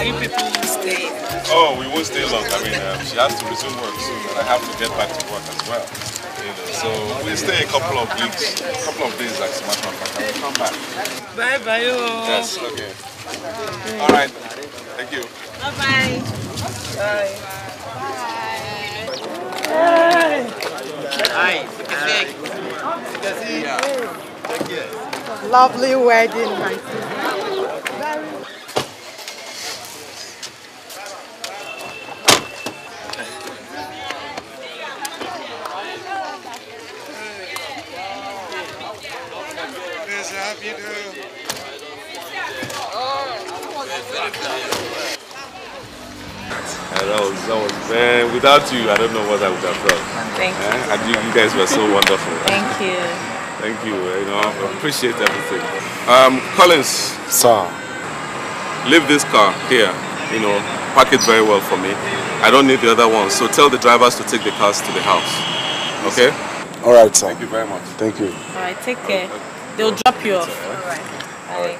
you people will stay? Oh, we won't stay long. I mean, she has to resume work soon, and I have to get back to work as well. You know, so we'll stay a couple of weeks, a couple of days, like a matter of fact, and we'll come back. Bye bye. Yes, okay. All right. Thank you. Bye-bye. Bye. Hi. Lovely wedding, my sister. That was, man, without you, I don't know what I would have done. Thank you. And you guys were so wonderful. Thank you. Thank you, you know, I appreciate everything. Collins. Sir. Leave this car here, you know, park it very well for me. I don't need the other one, so tell the drivers to take the cars to the house. Okay? All right, sir. Thank you very much. Thank you. All right, take care. They'll drop you off. All right. Bye.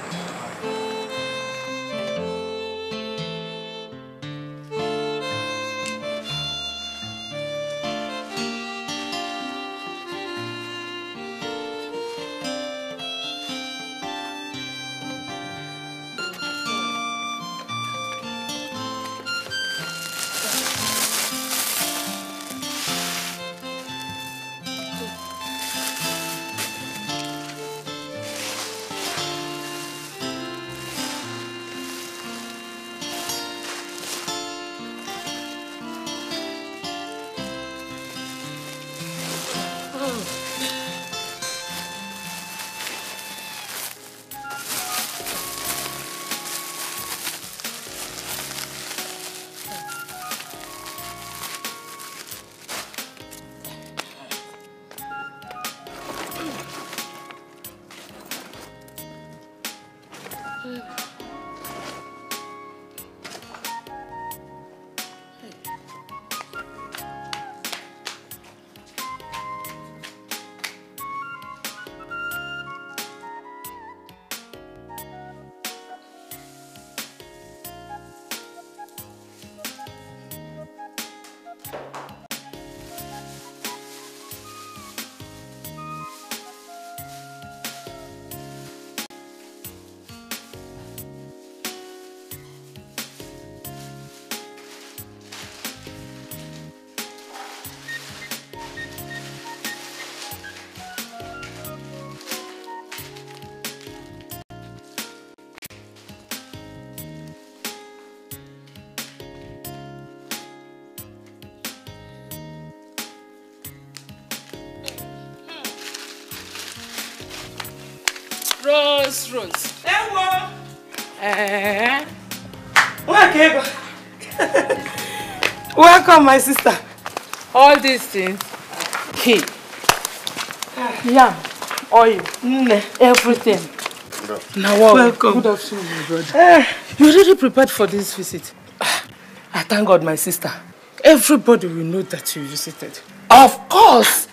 Rose. Welcome, my sister. All these things. Hey. Yam, oil, everything. Now, welcome. Good afternoon, my brother. You really prepared for this visit? I thank God, my sister. Everybody will know that you visited. Of course.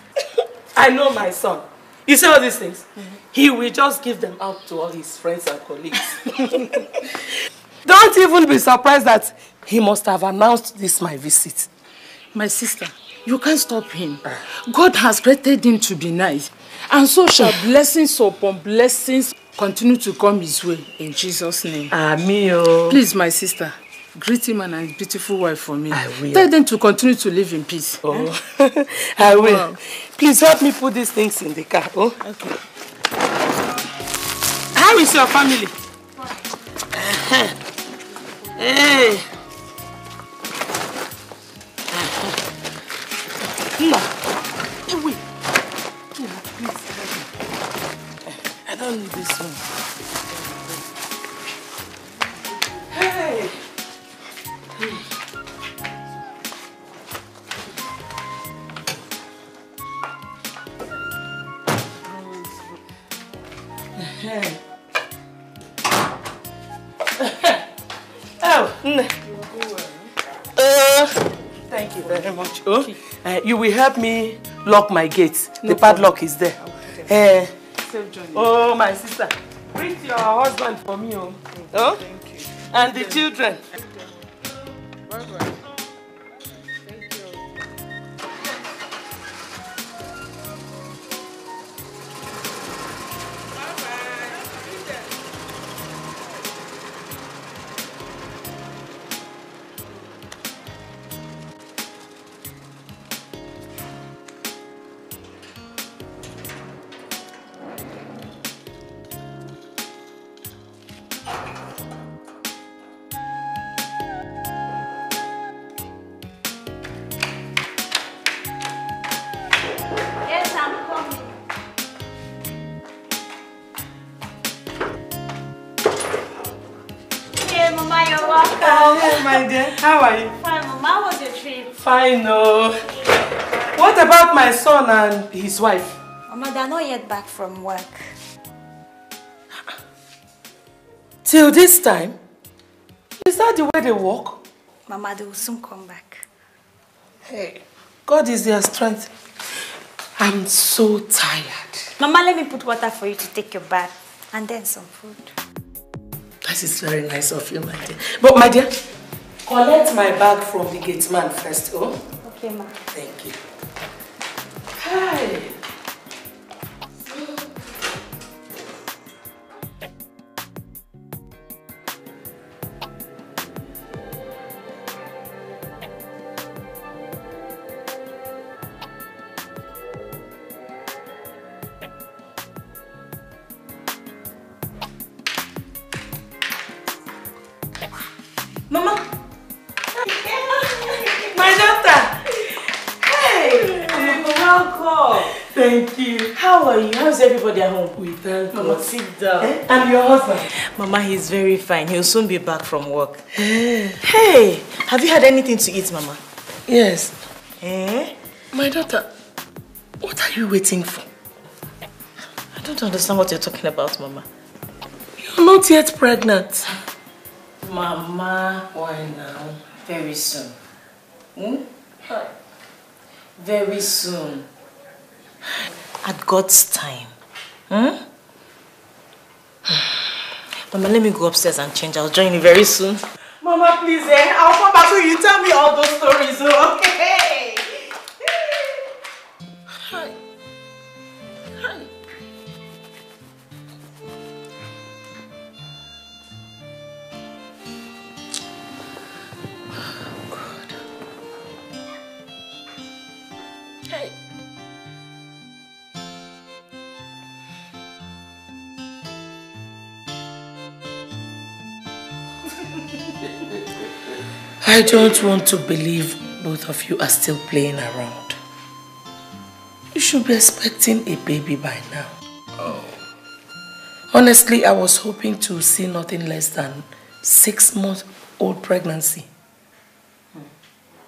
I know my son. You see all these things? He will just give them out to all his friends and colleagues. Don't even be surprised that he must have announced this my visit. My sister, you can't stop him. God has created him to be nice. And so shall blessings upon blessings continue to come his way in Jesus' name. Amen. Please, my sister, greet him and his beautiful wife for me. I will. Tell them to continue to live in peace. Oh, I will. Wow. Please help me put these things in the car. Oh, okay. How is your family? Hey. No. Wait. Please. I don't need this one. Hey. Thank you very much. Oh, you will help me lock my gates. The padlock is there. Oh, my sister. Greet your husband for me. Oh. Thank you. And the children. Bye-bye. My dear, how are you? Fine, Mama. How was your trip? Fine, no. What about my son and his wife? Mama, they're not yet back from work. Till this time? Is that the way they walk? Mama, they will soon come back. Hey, God is their strength. I'm so tired. Mama, let me put water for you to take your bath. And then some food. That is very nice of you, my dear. But my dear, collect my bag from the gate man first, oh? Okay, ma. Thank you. Hi. Mama. My daughter. Hey. Welcome. Thank you. How are you? How's everybody at home? We thank God. Mama, sit down. And your husband? Mama, he's very fine. He'll soon be back from work. Hey, have you had anything to eat, Mama? Yes. Eh? My daughter, what are you waiting for? I don't understand what you're talking about, Mama. You're not yet pregnant. Mama. Why now? Very soon. Very soon. At God's time. Mama, let me go upstairs and change. I'll join you very soon. Mama, please, I'll come back when you tell me all those stories, okay? Hi. Hi. God. Hey. I don't want to believe both of you are still playing around. You should be expecting a baby by now. Oh. Honestly, I was hoping to see nothing less than 6-month-old pregnancy.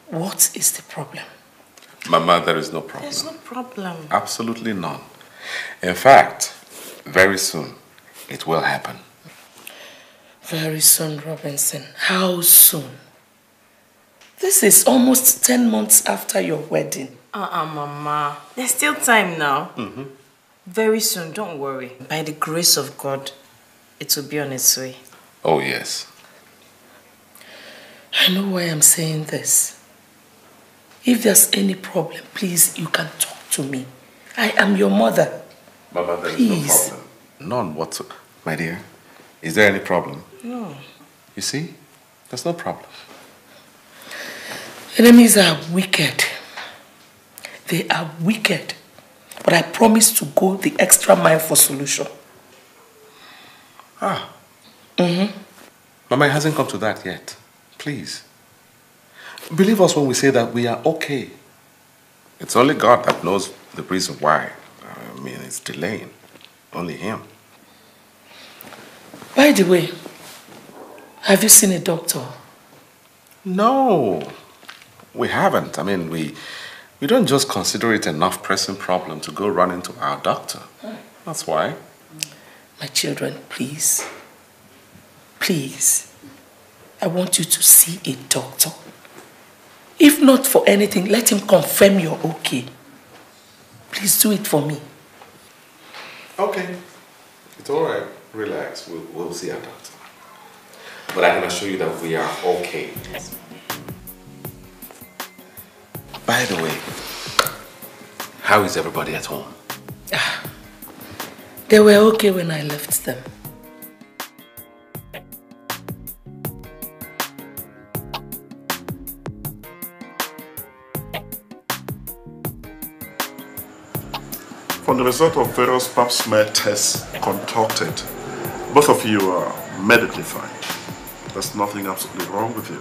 What is the problem? Mama, there is no problem. There's no problem. Absolutely none. In fact, very soon, it will happen. Very soon, Robinson. How soon? This is almost 10 months after your wedding. Mama. There's still time now. Very soon, don't worry. By the grace of God, it will be on its way. Oh, yes. I know why I'm saying this. If there's any problem, please, you can talk to me. I am your mother. Mama, there is Please. no problem. None whatsoever. My dear, is there any problem? No. You see, there's no problem. Enemies are wicked. They are wicked. But I promise to go the extra mile for solution. Mama, it hasn't come to that yet. Please. Believe us when we say that we are okay. It's only God that knows the reason why. I mean, it's delaying. Only Him. By the way, have you seen a doctor? No, we haven't. I mean, we don't just consider it enough pressing problem to go running to our doctor. That's why. My children, please. Please. I want you to see a doctor. If not for anything, let him confirm you're okay. Please do it for me. Okay. It's all right. Relax. We'll see our doctor. But I can assure you that we are okay. Yes. By the way, how is everybody at home? They were okay when I left them. From the result of various pap smear tests conducted, both of you are medically fine. There's nothing absolutely wrong with you.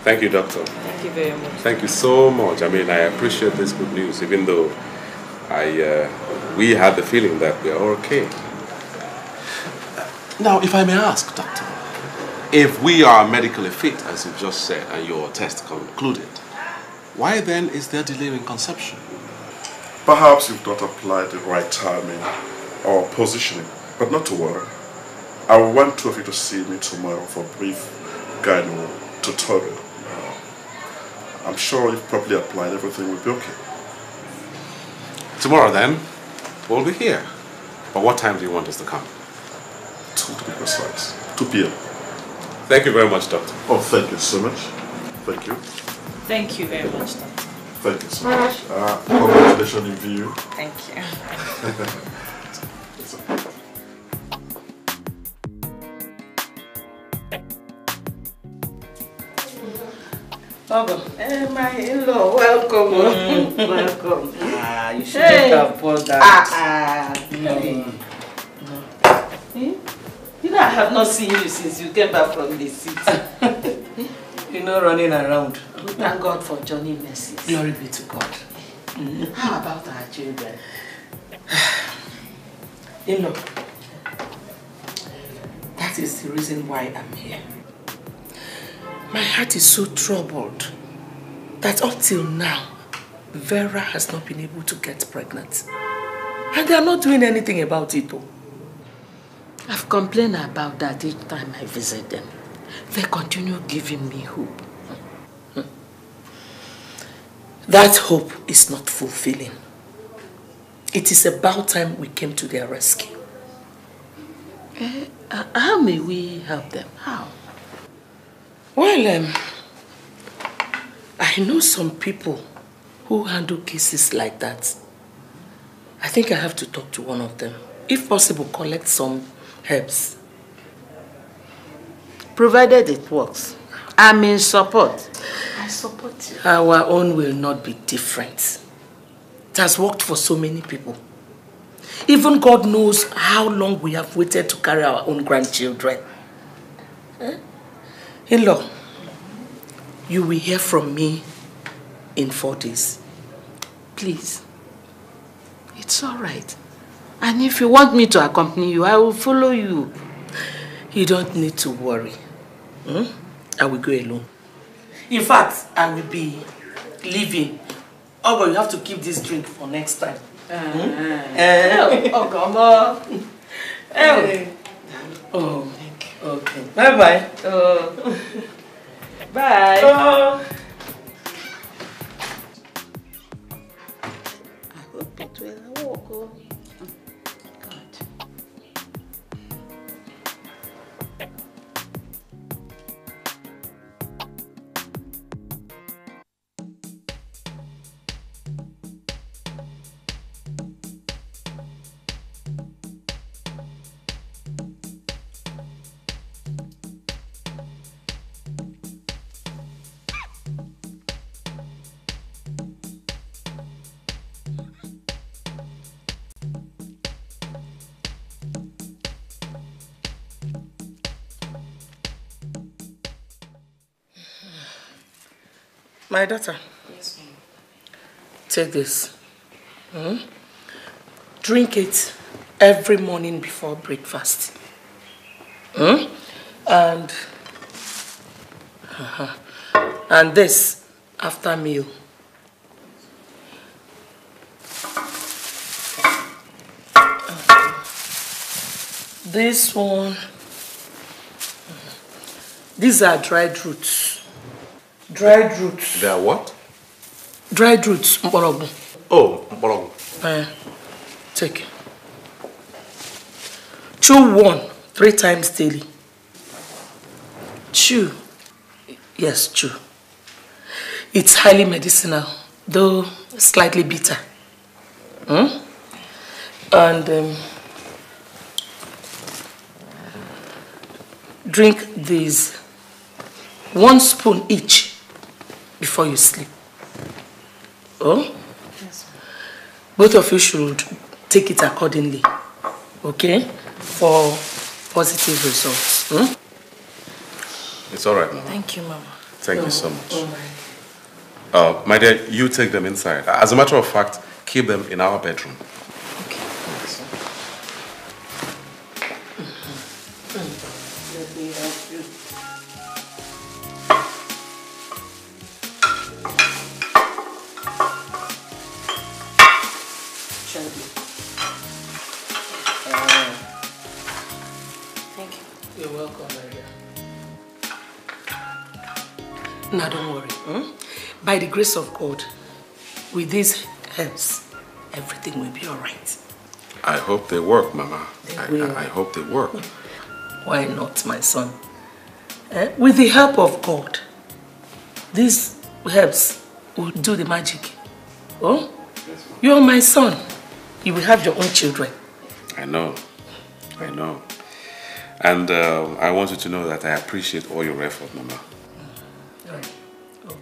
Thank you, doctor. Thank you very much. Thank you so much. I mean, I appreciate this good news, even though we had the feeling that we are okay. Now, if I may ask, doctor, if we are medically fit, as you just said, and your test concluded, why then is there delay in conception? Perhaps you've not applied the right timing or positioning, but not to worry. I will want two of you to see me tomorrow for a brief gyno tutorial. I'm sure if properly applied, everything will be okay. Tomorrow then, we'll be here. But what time do you want us to come? 2 to be precise. 2 p.m. Thank you very much, doctor. Oh, thank you so much. Thank you. Thank you very much, doctor. Thank you so much. Congratulations in view. Thank you. My in-law, welcome. Welcome. You shouldn't have poured that. You know, I have not seen you since you came back from the city. You know, running around. We thank God for Johnny mercies. Glory be to God. How about our children? In-law, that is the reason why I'm here. My heart is so troubled that until now, Vera has not been able to get pregnant. And they are not doing anything about it. I've complained about that each time I visit them. They continue giving me hope. That hope is not fulfilling. It is about time we came to their rescue. How may we help them? How? Well, I know some people who handle cases like that. I think I have to talk to one of them. If possible, collect some herbs. Provided it works. I'm in support. I support you. Our own will not be different. It has worked for so many people. Even God knows how long we have waited to carry our own grandchildren. In-law, you will hear from me in 4 days. Please. It's all right. And if you want me to accompany you, I will follow you. You don't need to worry. I will go alone. In fact, I will be leaving. Oh, but you have to keep this drink for next time. Oh, come on. Oh, okay. Bye-bye. Bye. I hope it will work. My daughter. Yes, ma'am. Take this. Drink it every morning before breakfast. And this after meal. This one. These are dried roots. Dried roots. They are what? Dried roots, mborogu. Oh, mborogu. Take it. Chew one 3 times daily. Chew. Yes, chew. It's highly medicinal, though slightly bitter. And drink these. 1 spoon each before you sleep. Oh? Yes. Both of you should take it accordingly. Okay? For positive results. It's all right, Mama. Thank you, Mama. Thank you so much. My dear, you take them inside. As a matter of fact, keep them in our bedroom. Okay. Yes. Let me help you. Thank you. You're welcome, my dear. Now don't worry. By the grace of God, with these herbs, everything will be all right. I hope they work, Mama. I hope they work. Why not, my son? With the help of God, these herbs will do the magic. Oh? You're my son. You will have your own children. I know. And I want you to know that I appreciate all your effort, Mama. All right. Go.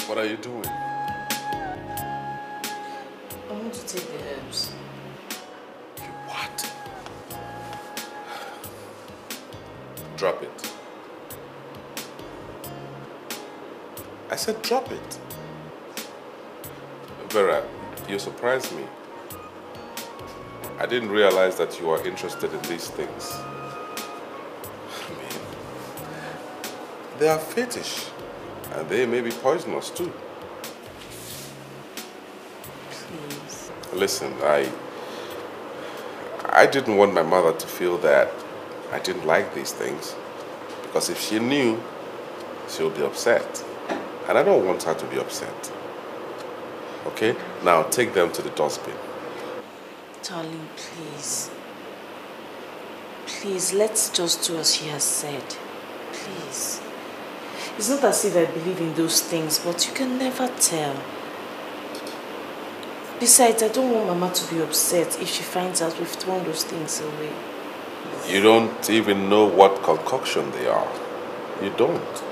What are you doing? I want to take the herbs. What? Drop it. I said drop it. Vera, you surprised me. I didn't realize that you are interested in these things. I mean, they are fetish. And they may be poisonous too. Please. Listen, I didn't want my mother to feel that I didn't like these things. Because if she knew, she'll be upset. And I don't want her to be upset. Okay? Now take them to the dustbin. Darling, please. Please, let's just do as she has said. Please. It's not as if I believe in those things, but you can never tell. Besides, I don't want Mama to be upset if she finds out we've thrown those things away. You don't even know what concoction they are. You don't.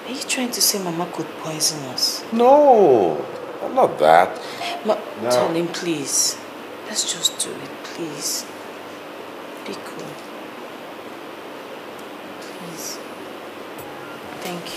Are you trying to say Mama could poison us? No, I'm not that. No. Darling, please. Let's just do it, please. Be cool. Please. Thank you.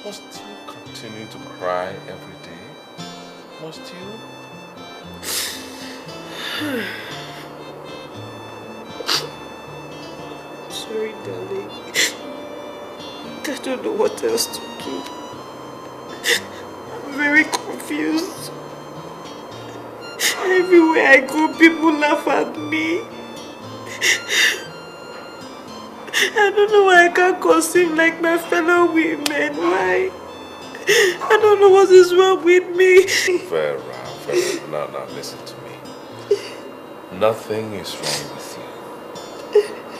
Must you continue to cry every day? Must you? Sorry, darling. I don't know what else to do. I'm very confused. Everywhere I go, people laugh at me. I don't know why I can't consume like my fellow women. Why? I don't know what is wrong with me. Vera, now listen to me. Nothing is wrong with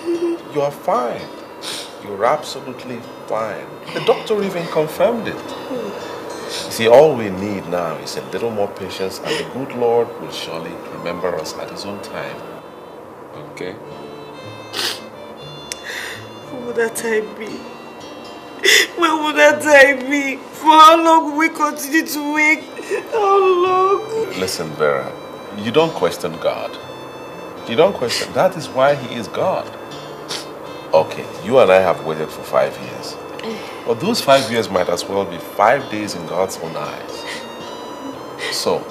you. You are fine. You're absolutely fine. The doctor even confirmed it. You see, all we need now is a little more patience, and the good Lord will surely remember us at His own time. Okay? When would that time be? When would that time be? For how long will we continue to wait? How long? Listen, Vera, you don't question God. You don't question. That is why He is God. Okay, you and I have waited for 5 years. But those 5 years might as well be 5 days in God's own eyes. So,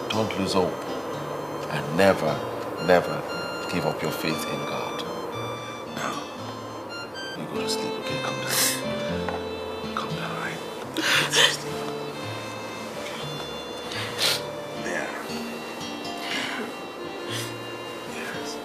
don't lose hope. And never, never give up your faith in God. Now, you go to sleep, okay? Come down. Come down, all right? Get some sleep. There. Yes.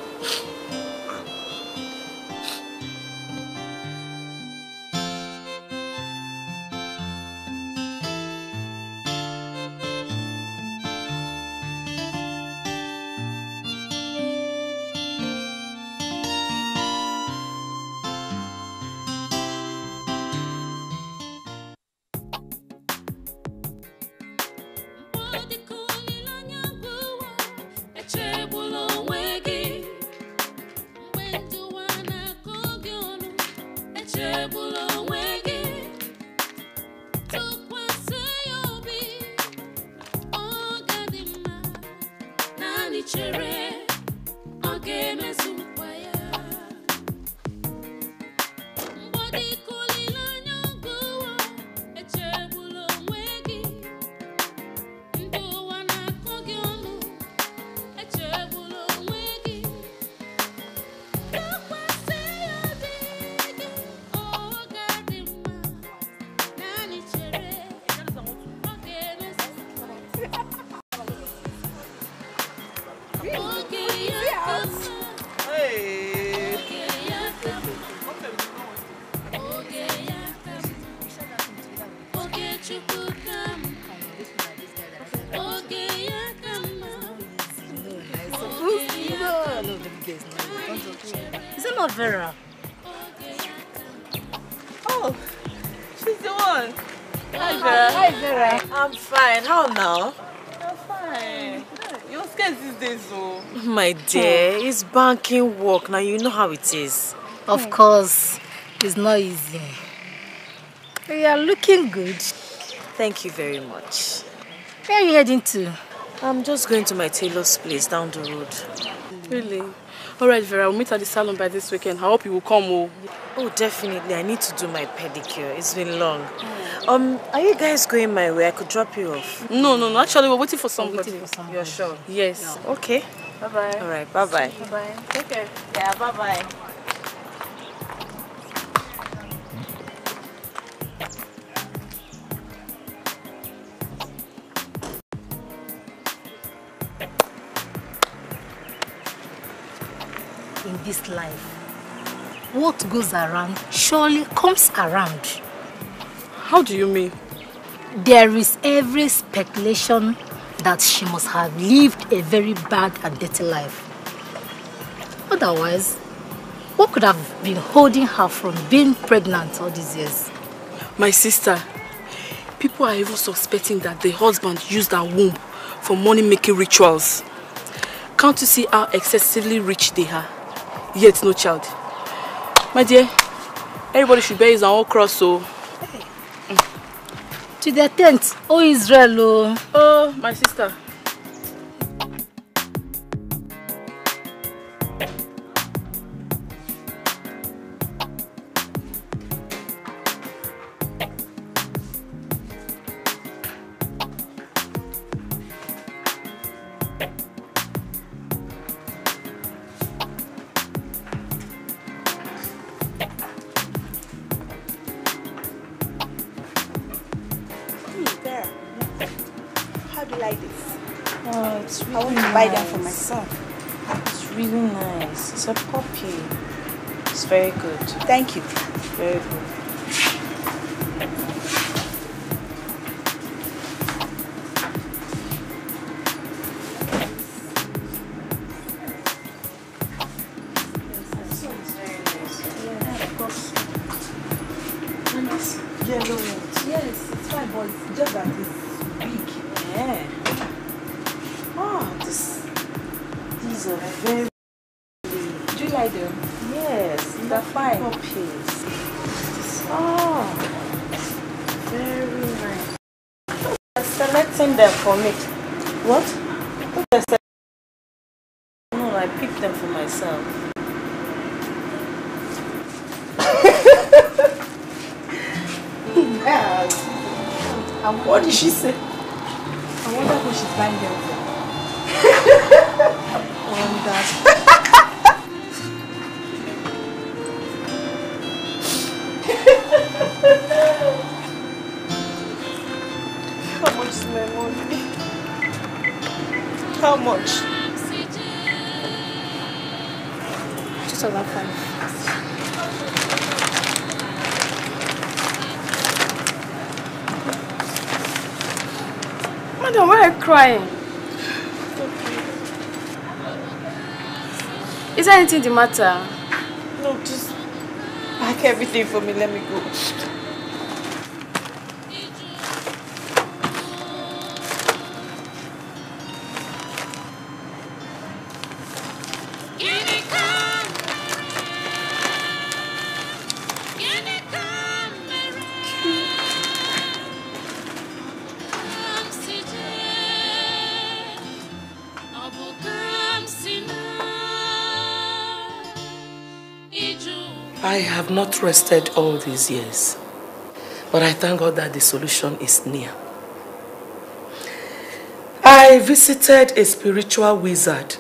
Is that not Vera? Oh, she's the one. Hi, Vera. Hi, Vera. I'm fine. How now? I'm fine. You're scared these days, though. My dear, it's banking work. Now you know how it is. Of course, it's not easy. You are looking good. Thank you very much. Where are you heading to? I'm just going to my tailor's place down the road. Really? Alright, Vera, we'll meet at the salon by this weekend. I hope you will come. Oh, definitely. I need to do my pedicure. It's been long. Are you guys going my way? I could drop you off. No. Actually, we're waiting for somebody. You're sure? Yes. No. Okay. Bye-bye. Alright, bye-bye. Bye-bye. Take care. Yeah, bye-bye. In this life, what goes around surely comes around. How do you mean? There is every speculation that she must have lived a very bad and dirty life. Otherwise, what could have been holding her from being pregnant all these years? My sister, people are even suspecting that the husband used her womb for money-making rituals. Can't you see how excessively rich they are? Yet no child. My dear, everybody should bear his own cross, so... To their tent, oh Israel, oh, my sister. like this? Oh, it's really I want to buy them for my son. It's really nice. It's a puppy. It's very good. Thank you. Very good. Yellow. Yes, it's fine, but it's just that it's big. Yeah. Oh, these are very. Do you like them? Yes, they're fine. Puppies. Oh, very nice. You're selecting them for me. What? No, I picked them for myself. What did she say? I wonder who she's buying them for. How much is my money? How much? 2,500. Madam, why are you crying? Is there anything the matter? No, just pack everything for me. Let me go. I have not rested all these years, but I thank God that the solution is near. I visited a spiritual wizard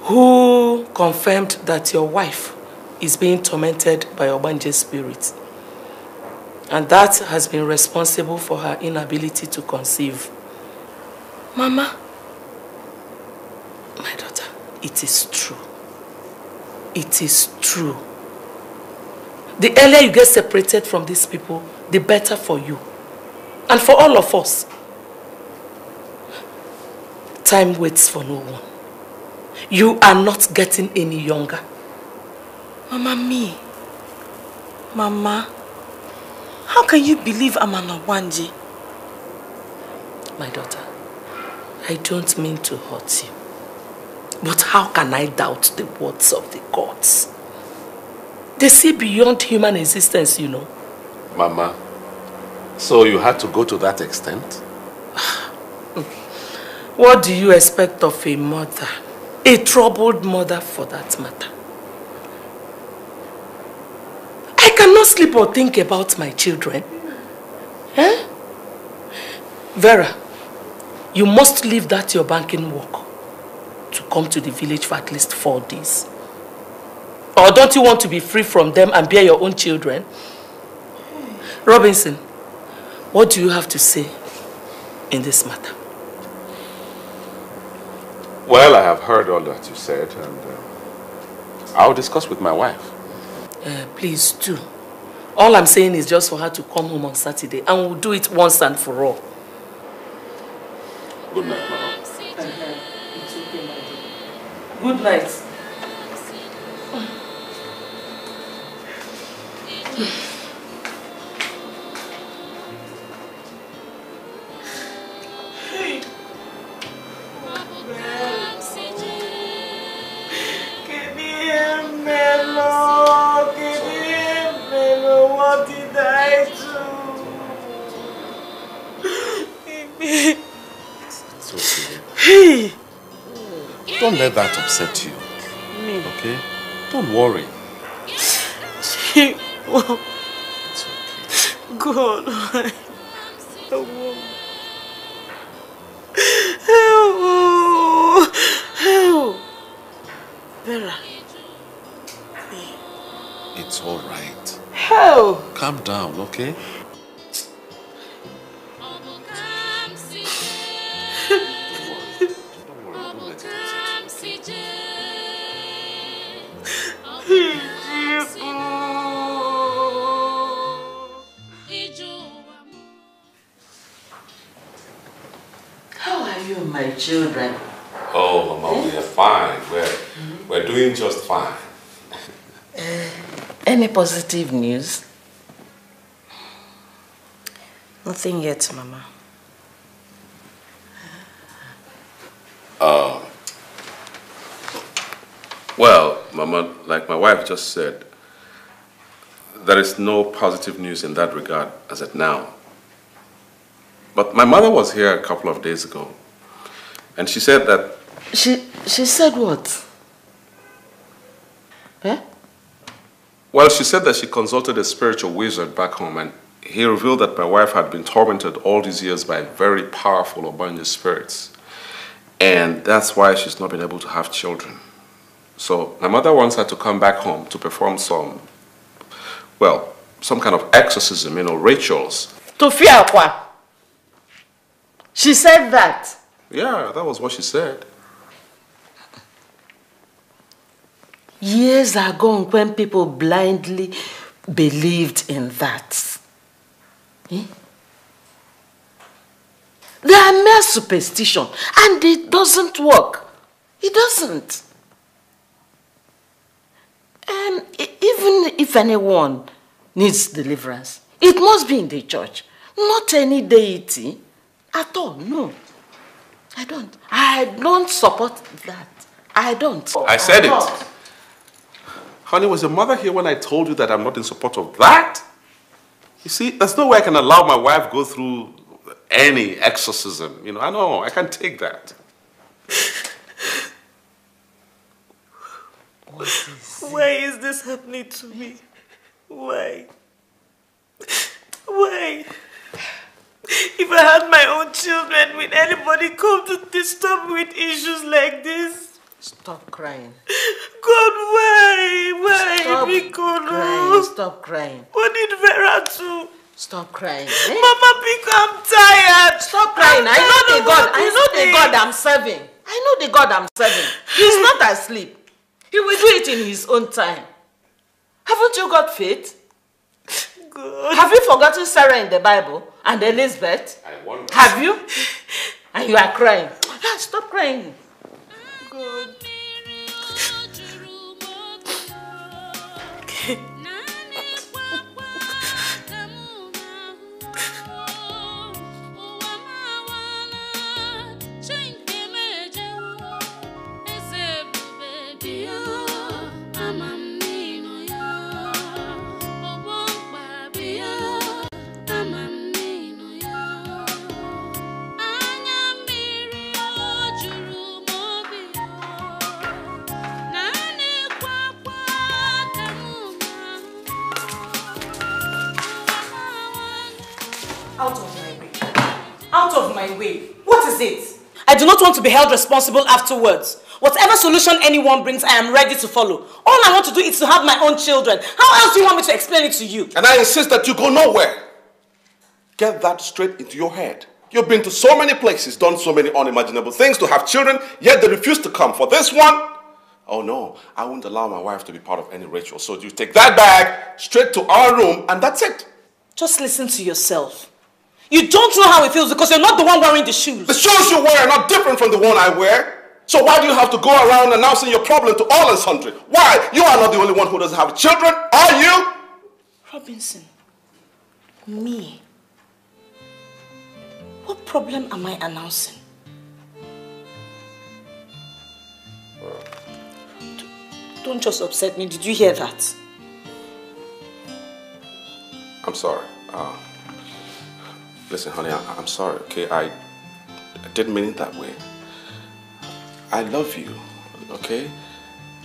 who confirmed that your wife is being tormented by Obanje's spirit, and that has been responsible for her inability to conceive. Mama, my daughter, it is true. It is true. The earlier you get separated from these people, the better for you. And for all of us. Time waits for no one. You are not getting any younger. Mama, me. Mama, how can you believe I'm an Obanje? My daughter, I don't mean to hurt you. But how can I doubt the words of the gods? They see beyond human existence, you know. Mama, so you had to go to that extent? What do you expect of a mother? A troubled mother, for that matter. I cannot sleep or think about my children. Eh? Vera, you must leave that your banking work to come to the village for at least 4 days. Or don't you want to be free from them and bear your own children? Robinson, what do you have to say in this matter? Well, I have heard all that you said, and I'll discuss with my wife. Please do. All I'm saying is just for her to come home on Saturday, and we'll do it once and for all. Good night, Mama. It's okay, my dear. Good night. What did I do? It's okay. Hey! Don't let that upset you. Me? Okay? Don't worry. Well, It's okay. God. Help! Vera. It's all right. Help! Calm down, okay? and children? Oh, Mama, we are fine. We're doing just fine. Any positive news? Nothing yet, Mama. Well, Mama, like my wife just said, there is no positive news in that regard as of now. But my mother was here a couple of days ago, and she said that... She said what? Eh? Well, she said that she consulted a spiritual wizard back home, and he revealed that my wife had been tormented all these years by very powerful Obanya spirits. And that's why she's not been able to have children. So my mother wants her to come back home to perform some kind of exorcism, rituals. To fear what? She said that? Yeah, that was what she said. Years ago, when people blindly believed in that. They are mere superstition, and it doesn't work. It doesn't. And even if anyone needs deliverance, it must be in the church, not any deity at all. No, I don't. I don't support that. I don't. I said it. Honey, was your mother here when I told you that I'm not in support of that? You see, there's no way I can allow my wife go through any exorcism. I know, I can't take that. Why is this happening to me? Why? Why? If I had my own children, will anybody come to disturb me with issues like this? Stop crying. God, why? Why? Stop crying. What did Vera do? Stop crying. Mama, I'm tired. Stop crying. I know the God I'm serving. I know the God I'm serving. He's not asleep. He will do it in his own time. Haven't you got faith? God. Have you forgotten Sarah in the Bible and Elizabeth? I wonder. Have you? And you are crying. Stop crying. God. Out of my way. What is it? I do not want to be held responsible afterwards. Whatever solution anyone brings, I am ready to follow. All I want to do is to have my own children. How else do you want me to explain it to you? And I insist that you go nowhere. Get that straight into your head. You've been to so many places, done so many unimaginable things to have children, yet they refuse to come. For this one, oh no, I won't allow my wife to be part of any ritual. So you take that bag straight to our room and that's it. Just listen to yourself. You don't know how it feels because you're not the one wearing the shoes. The shoes you wear are not different from the one I wear. So why do you have to go around announcing your problem to all and sundry? Why? You are not the only one who doesn't have children, are you? Robinson, me. What problem am I announcing? Don't just upset me. Did you hear that? I'm sorry. Listen, honey, I'm sorry, okay? I didn't mean it that way. I love you, okay?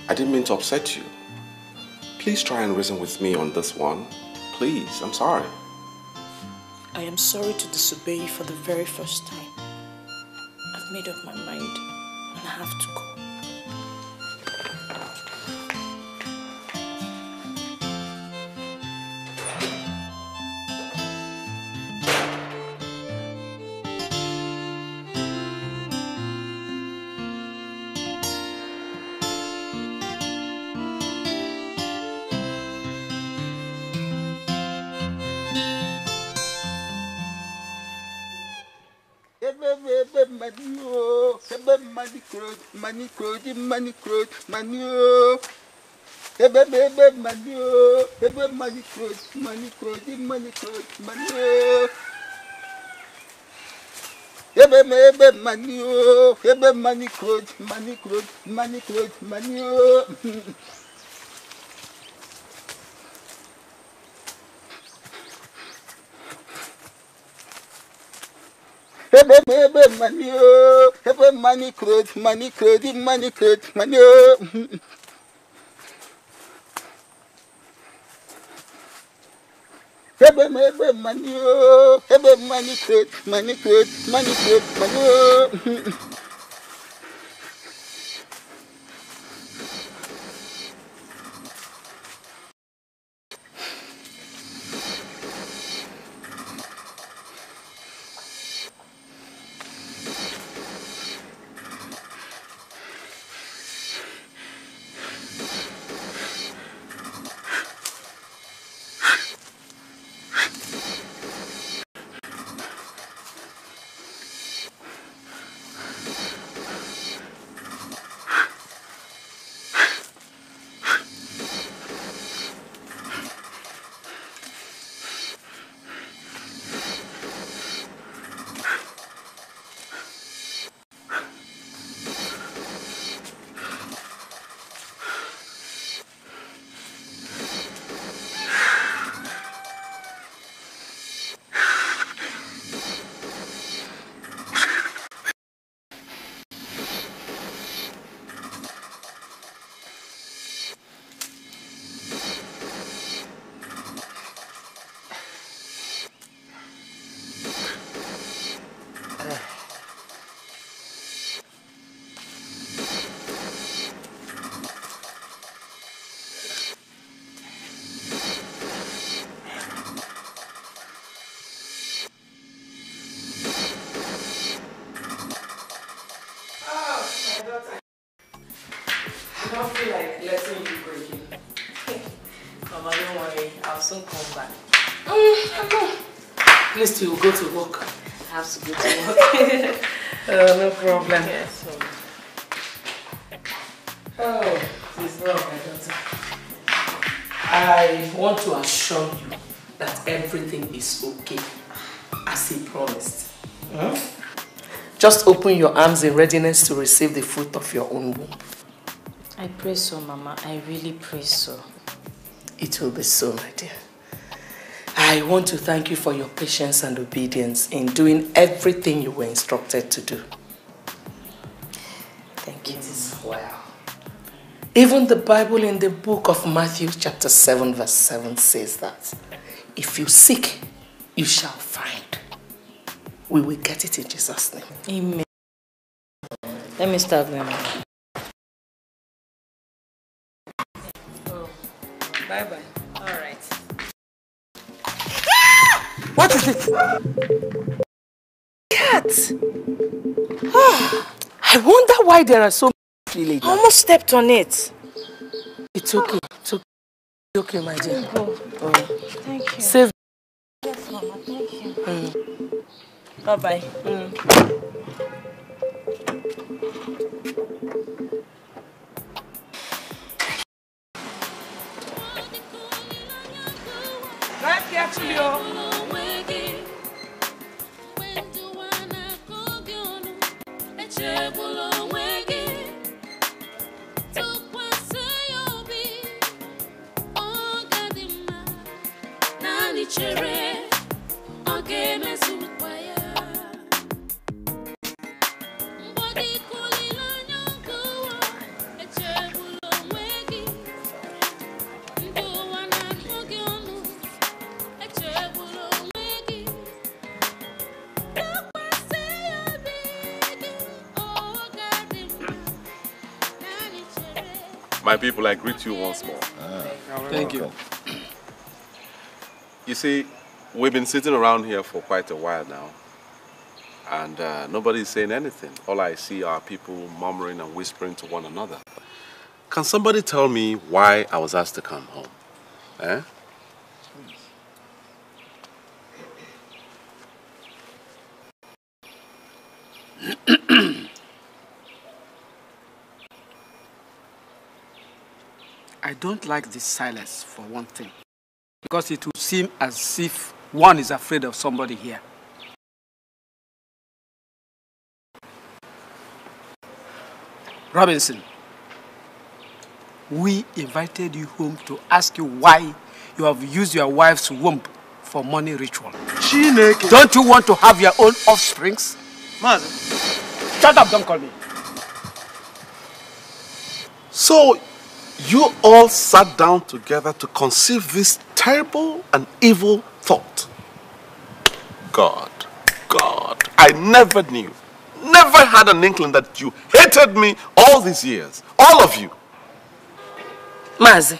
I didn't mean to upset you. Please try and reason with me on this one. Please, I'm sorry. I am sorry to disobey you for the very first time. I've made up my mind and I have to go. Madino, money crowd, money crowd, money crowd, money oh. Baby, money oh. Baby, money crowd, money crowd, money crowd, money oh. Baby, money oh. Baby, money crowd, money crowd, money crowd, money oh. Baby, money oh. Baby, money crowd, money crowd, money crowd, money oh. Baby, money oh. Baby, money crowd, money crowd, money crowd, money oh. At least you will go to work. I have to go to work. No problem. Yes. Oh, it's wrong, my daughter. I want to assure you that everything is okay, as he promised. Huh? Just open your arms in readiness to receive the fruit of your own womb. I pray so, Mama. I really pray so. It will be so, my dear. I want to thank you for your patience and obedience in doing everything you were instructed to do. Thank you. It is well. Even the Bible in the book of Matthew chapter 7 verse 7 says that if you seek, you shall find. We will get it in Jesus' name. Amen. Let me start, Grandma. Oh, bye-bye. All right. What is it? Cat! I wonder why there are so many ladies. I almost stepped on it. It's okay. It's okay. It's okay, my dear. Oh. Thank you. Save. Yes, Mama. Thank you. Bye-bye. Right, actually, My people, I greet you once more. Thank you. You see, we've been sitting around here for quite a while now, and nobody's saying anything. All I see are people murmuring and whispering to one another. Can somebody tell me why I was asked to come home? Eh? I don't like this silence for one thing. Because it will seem as if one is afraid of somebody here. Robinson, we invited you home to ask you why you have used your wife's womb for money ritual. Don't you want to have your own offsprings? Shut up, don't call me. So, you all sat down together to conceive this terrible and evil thought. God, I never knew, never had an inkling that you hated me all these years. All of you. Mazi,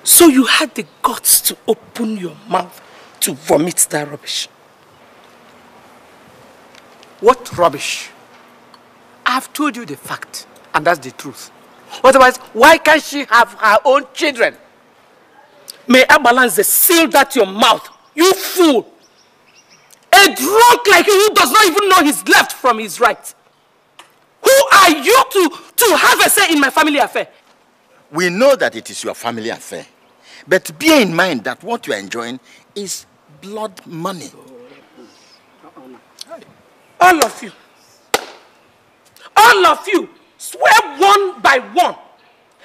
so you had the guts to open your mouth to vomit that rubbish? What rubbish? I've told you the fact, and that's the truth. Otherwise, why can't she have her own children? May Abalance seal that your mouth, you fool! A drunk like you who does not even know his left from his right. Who are you to have a say in my family affair? We know that it is your family affair. But bear in mind that what you are enjoying is blood money. All of you, swear one by one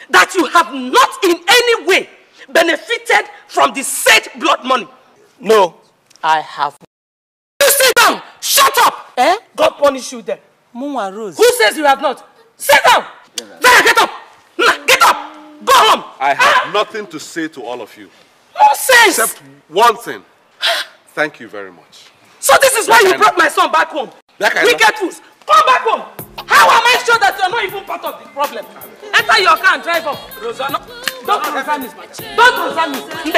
that you have not in any way benefited from the said blood money. No, I have. You sit down! Shut up! Eh? God punish you then. Mumwa Rose. Who says you have not? Sit down! Zara, get up! Get up! Go home! I have nothing to say to all of you. Nonsense! Except one thing. Thank you very much. So this is why you brought my son back home. Wicked fools! Come back home! How am I sure that you are not even part of the problem? Enter your car and drive off. Rosanna. Don't Rosanna. Don't Rosanna.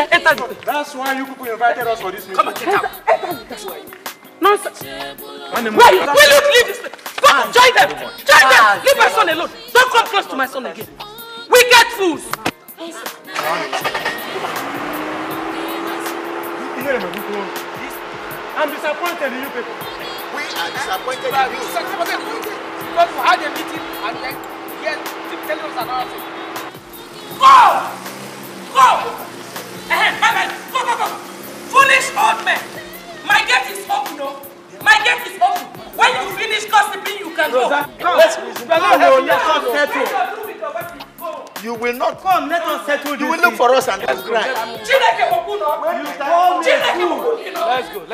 Enter the car. That's why you people invited us for this meeting. Come and get out. Enter the car. Nonsense. Will you leave this place? Go, join them. Join them. Leave my son alone. Don't come close to my son again. Wicked fools. I'm disappointed in you people. We are disappointed in you. Because we had a meeting and then keep telling us another thing. Go! Go! Foolish old men. My gate is open, no? My gate is open. When you finish gossiping, you can go. Let's settle. You will not come. Let us settle this. You will look for us and let's grind. Let's go.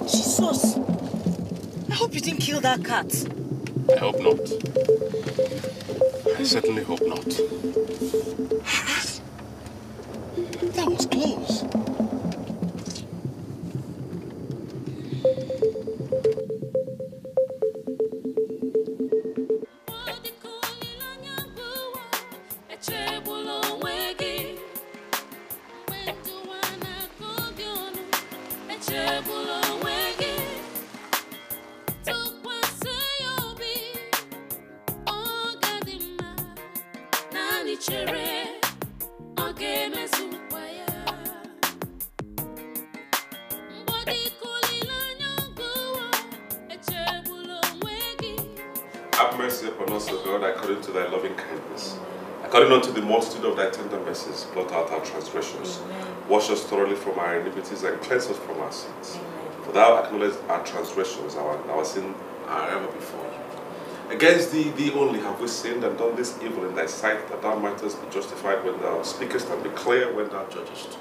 Jesus! I hope you didn't kill that cat. I hope not. I certainly hope not. That was close. Have mercy upon us, O God, according to thy loving kindness. According unto the multitude of thy tender mercies, blot out our transgressions. Wash us thoroughly from our iniquities and cleanse us from our sins. For thou acknowledgest our transgressions, our sin are ever before you. Against thee only have we sinned and done this evil in thy sight, that thou mightest be justified when thou speakest and be clear when thou judgest.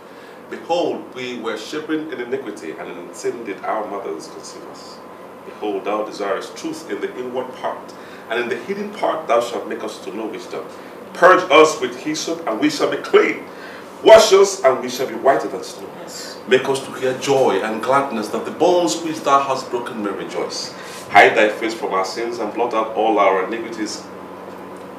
Behold, we were shapen in iniquity, and in sin did our mothers conceive us. Behold, thou desirest truth in the inward part, and in the hidden part thou shalt make us to know wisdom. Purge us with hyssop, and we shall be clean. Wash us, and we shall be whiter than snow. Make us to hear joy and gladness, that the bones which thou hast broken may rejoice. Hide thy face from our sins, and blot out all our iniquities.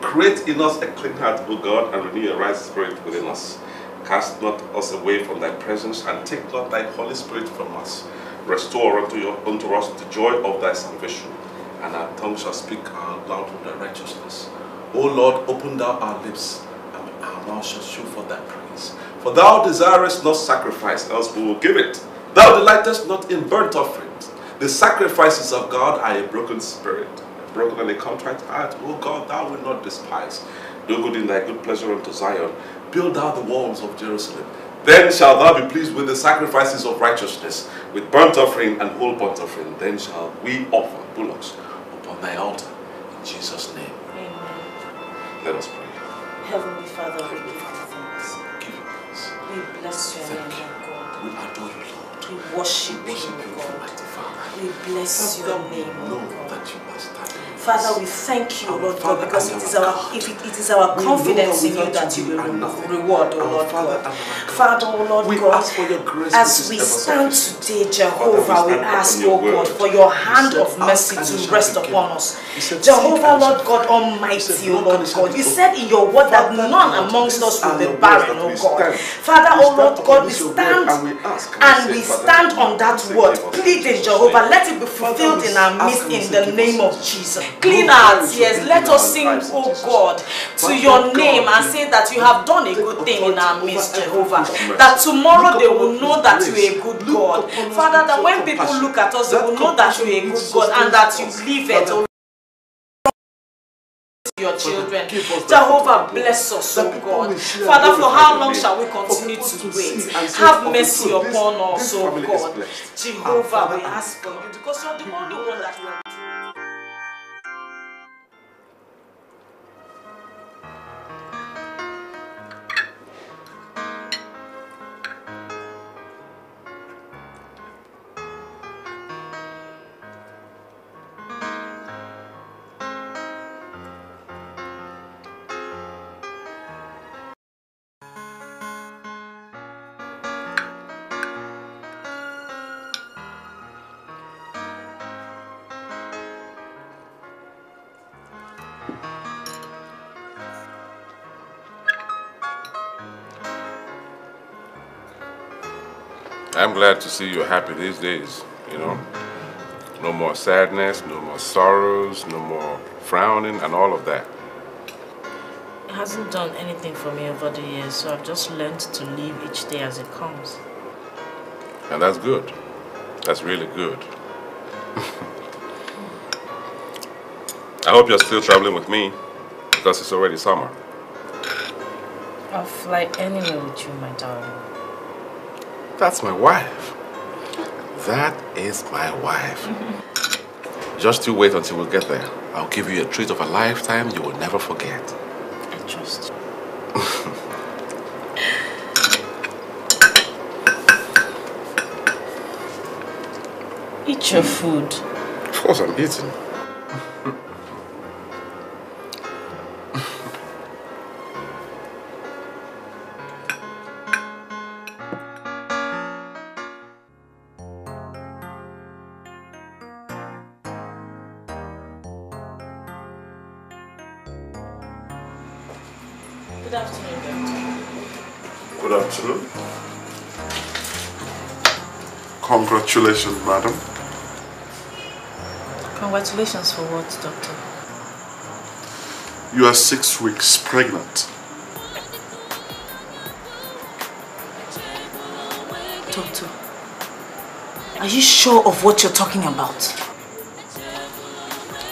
Create in us a clean heart, O God, and renew a right spirit within us. Cast not us away from thy presence, and take not thy Holy Spirit from us. Restore unto us the joy of thy salvation, and our tongue shall speak out loud of thy righteousness. O Lord, open thou our lips, and our mouth shall show forth thy praise. For thou desirest not sacrifice, else we will give it. Thou delightest not in burnt offerings. The sacrifices of God are a broken spirit, a broken and a contrite heart. O God, thou wilt not despise. Do good in thy good pleasure unto Zion. Build thou the walls of Jerusalem. Then shalt thou be pleased with the sacrifices of righteousness, with burnt offering and whole burnt offering. Then shall we offer bullocks upon thy altar. In Jesus' name. Amen. Let us pray. Heavenly Father, we give you thanks. Give you praise. We bless your name, O God. We adore you, Lord. We worship you, O God. We bless your name, O God. That you are standing. Father, we thank you, Lord God, because it is our confidence in you that you will reward, O Lord God. Father, O Lord God, as we stand today, Jehovah, we ask, O God, for your hand of mercy to rest upon us. Jehovah, Lord God Almighty, O Lord God, you said in your word that none amongst us will be barren, O God. Father, O Lord God, we stand and we stand on that word, pleading, Jehovah, let it be fulfilled in our midst in the name of Jesus. Clean our tears. Let us sing, oh God, to your name and say that you have done a good thing in our midst, Jehovah. That tomorrow they will know that you are a good God. Father, that when people look at us, they will know that you are a good God and that you live it, oh your children. Jehovah, bless us, oh God. Father, for how long shall we continue to wait? Have mercy upon us, oh God. Jehovah, we ask for you because you're the only one that will. I'm glad to see you're happy these days, you know. No more sadness, no more sorrows, no more frowning and all of that. It hasn't done anything for me over the years, so I've just learned to live each day as it comes. And that's good. That's really good. I hope you're still traveling with me because it's already summer. I'll fly anywhere with you, my darling. That's my wife. That is my wife. Just you wait until we get there. I'll give you a treat of a lifetime you will never forget. I trust you. Eat your food. Of course I'm eating. Good afternoon, Doctor. Good afternoon. Congratulations, madam. Congratulations for what, Doctor? You are 6 weeks pregnant. Doctor, are you sure of what you're talking about?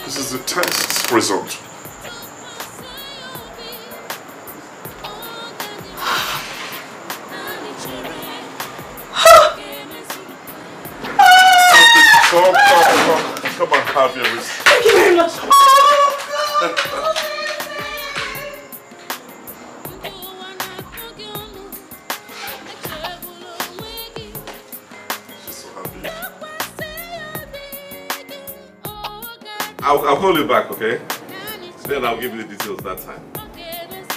This is the test result. Come on, have your risk. Thank you very much. She's so happy. I'll call you back, okay? Then I'll give you the details that time.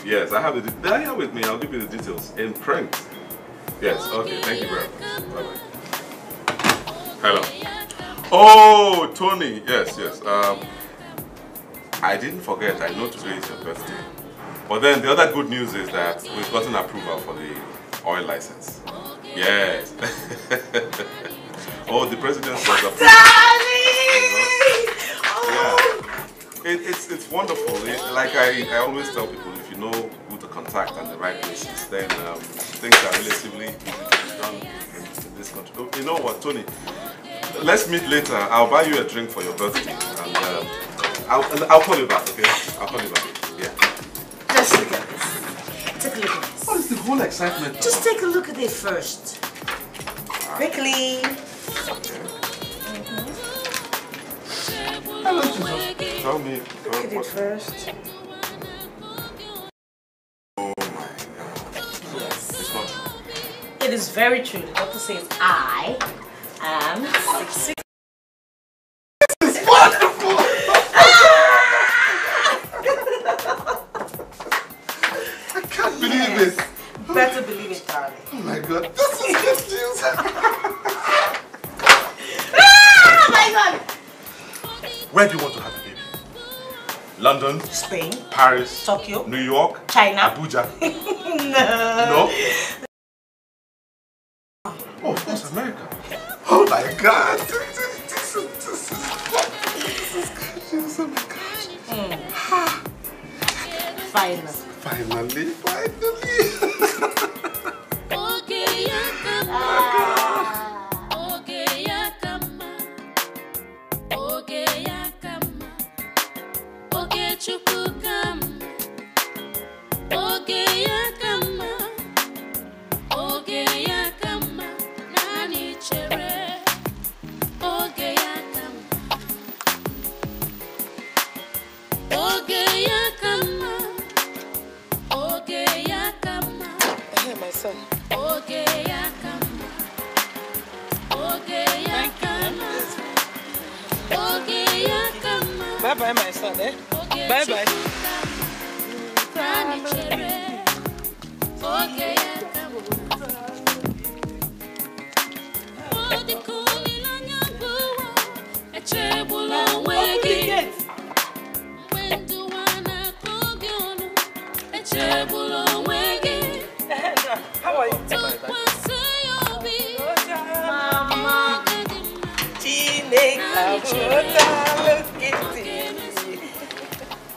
Yes, I have the details. They're here with me. I'll give you the details in print. Yes, okay. Thank you very much. Bye-bye. Hello. Oh, Tony. Yes, yes. I didn't forget. I know today is your birthday. But then the other good news is that we've gotten approval for the oil license. Yes. Oh, the president was approved. Darling! Oh. Yeah. It's wonderful. Like I always tell people, if you know who to contact and the right places, then things are relatively easy to be done in this country. Oh, you know what, Tony? Let's meet later. I'll buy you a drink for your birthday, and I'll call you back. Okay? I'll call you back. Yeah. Just look at this. Take a look at this. What is the whole excitement? Just take a look at it first. Quickly. Okay. Why don't you just tell me? Look at it first. Oh my God. Yes. It's not true. It is very true. The doctor says I am 6'6". This is wonderful! I can't believe it. Better believe it, darling. Oh my God, this is good news. Oh my God! Where do you want to have a baby? London? Spain? Paris? Tokyo? New York? China? Abuja? No. No? Oh, of course, America. Oh my God! This is gorgeous. Oh my gosh. Finally. Finally. My son. Bye bye, my son. Eh? Bye bye. How are you? Mama.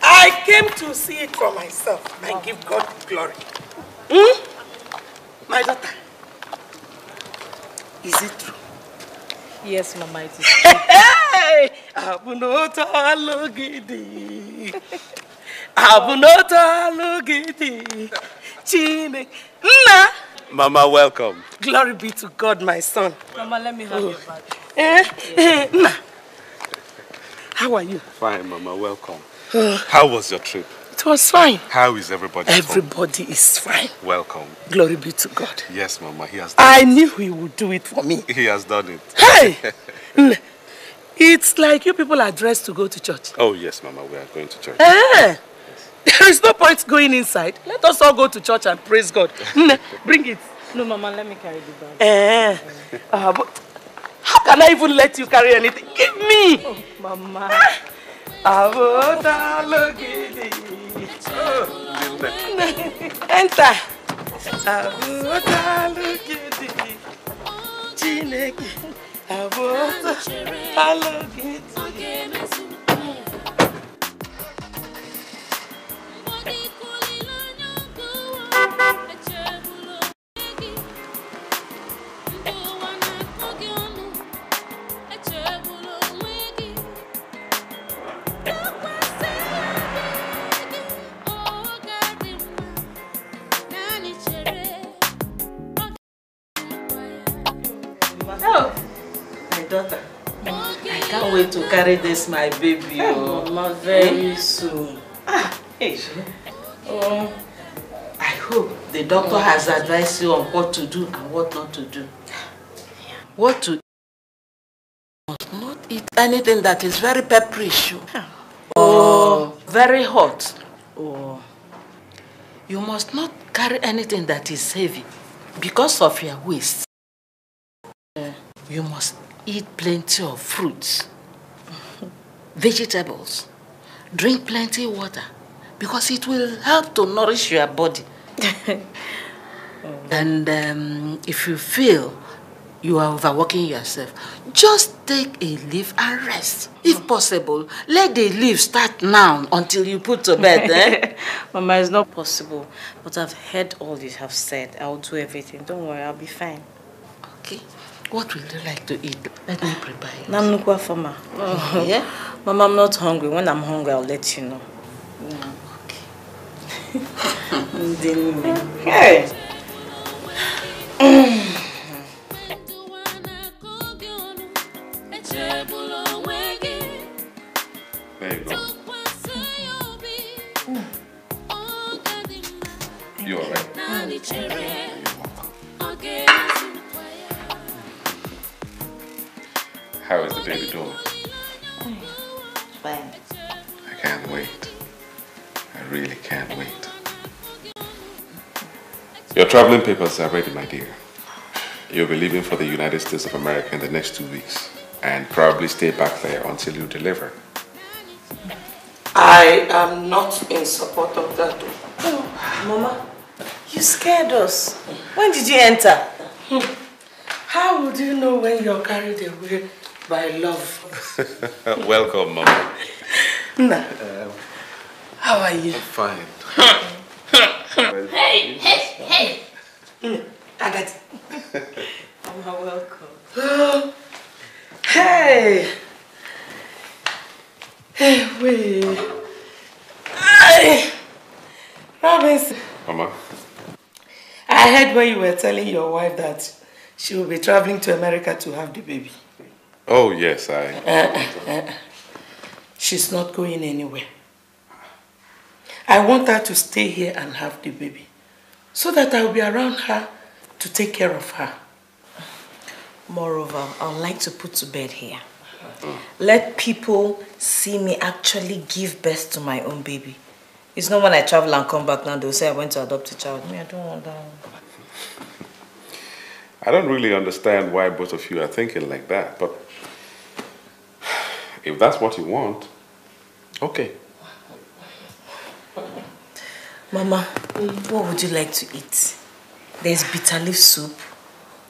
I came to see it for myself and give God glory. My daughter, is it true? Yes, Mama, it is. Hey! Abunota lugidi. Abunota lugidi. Chine. Nna. Mama, welcome. Glory be to God, my son. Mama, let me have your bag. Nna. How are you? Fine, Mama, welcome. How was your trip? It was fine. How is everybody? Everybody is fine. Welcome. Glory be to God. Yes, Mama, he has done it. I knew he would do it for me. He has done it. Hey! It's like you people are dressed to go to church. Oh, yes, Mama, we are going to church. Yes. There is no point going inside. Let us all go to church and praise God. Bring it. No, Mama, let me carry the bag. But how can I even let you carry anything? Give me! Oh, Mama. Enter. Oh, my daughter. I can't wait to carry this, my baby. Oh, Mama, very soon. Hey. Oh, I hope the doctor has advised you on what to do and what not to do. What to eat? Must not eat anything that is very pepperish. Oh, very hot. Oh, you must not carry anything that is heavy because of your waist. You must eat plenty of fruits, vegetables, drink plenty of water because it will help to nourish your body. And if you feel You are overworking yourself. Just take a leave and rest. If possible, let the leave start now until you put to bed, eh? Mama, it's not possible. But I've heard all you have said. I'll do everything. Don't worry, I'll be fine. Okay. What would you like to eat? Let me prepare it. Namnukwa Fama. Oh, yeah? Mama, I'm not hungry. When I'm hungry, I'll let you know. Okay. Hey! There you go. You all right? How is the baby doing? Fine. I can't wait. I really can't wait. Your traveling papers are ready, my dear. You'll be leaving for the United States of America in the next 2 weeks and probably stay back there until you deliver. I am not in support of that. Oh, Mama, you scared us. When did you enter? How would you know when you're carried away by love? Welcome, Mama. Nah. How are you? I'm fine. Hey! I got it. Mama, welcome. Hey! Hey, wait. Hey! Robinson. Mama? I heard when you were telling your wife that she will be traveling to America to have the baby. Oh, yes, She's not going anywhere. I want her to stay here and have the baby, so that I'll be around her to take care of her. Moreover, I would like to put to bed here. Let people see me actually give birth to my own baby. It's not when I travel and come back now, they'll say I went to adopt a child. Me, I don't want that. I don't really understand why both of you are thinking like that, but if that's what you want, okay. Mama, what would you like to eat? There's bitter leaf soup,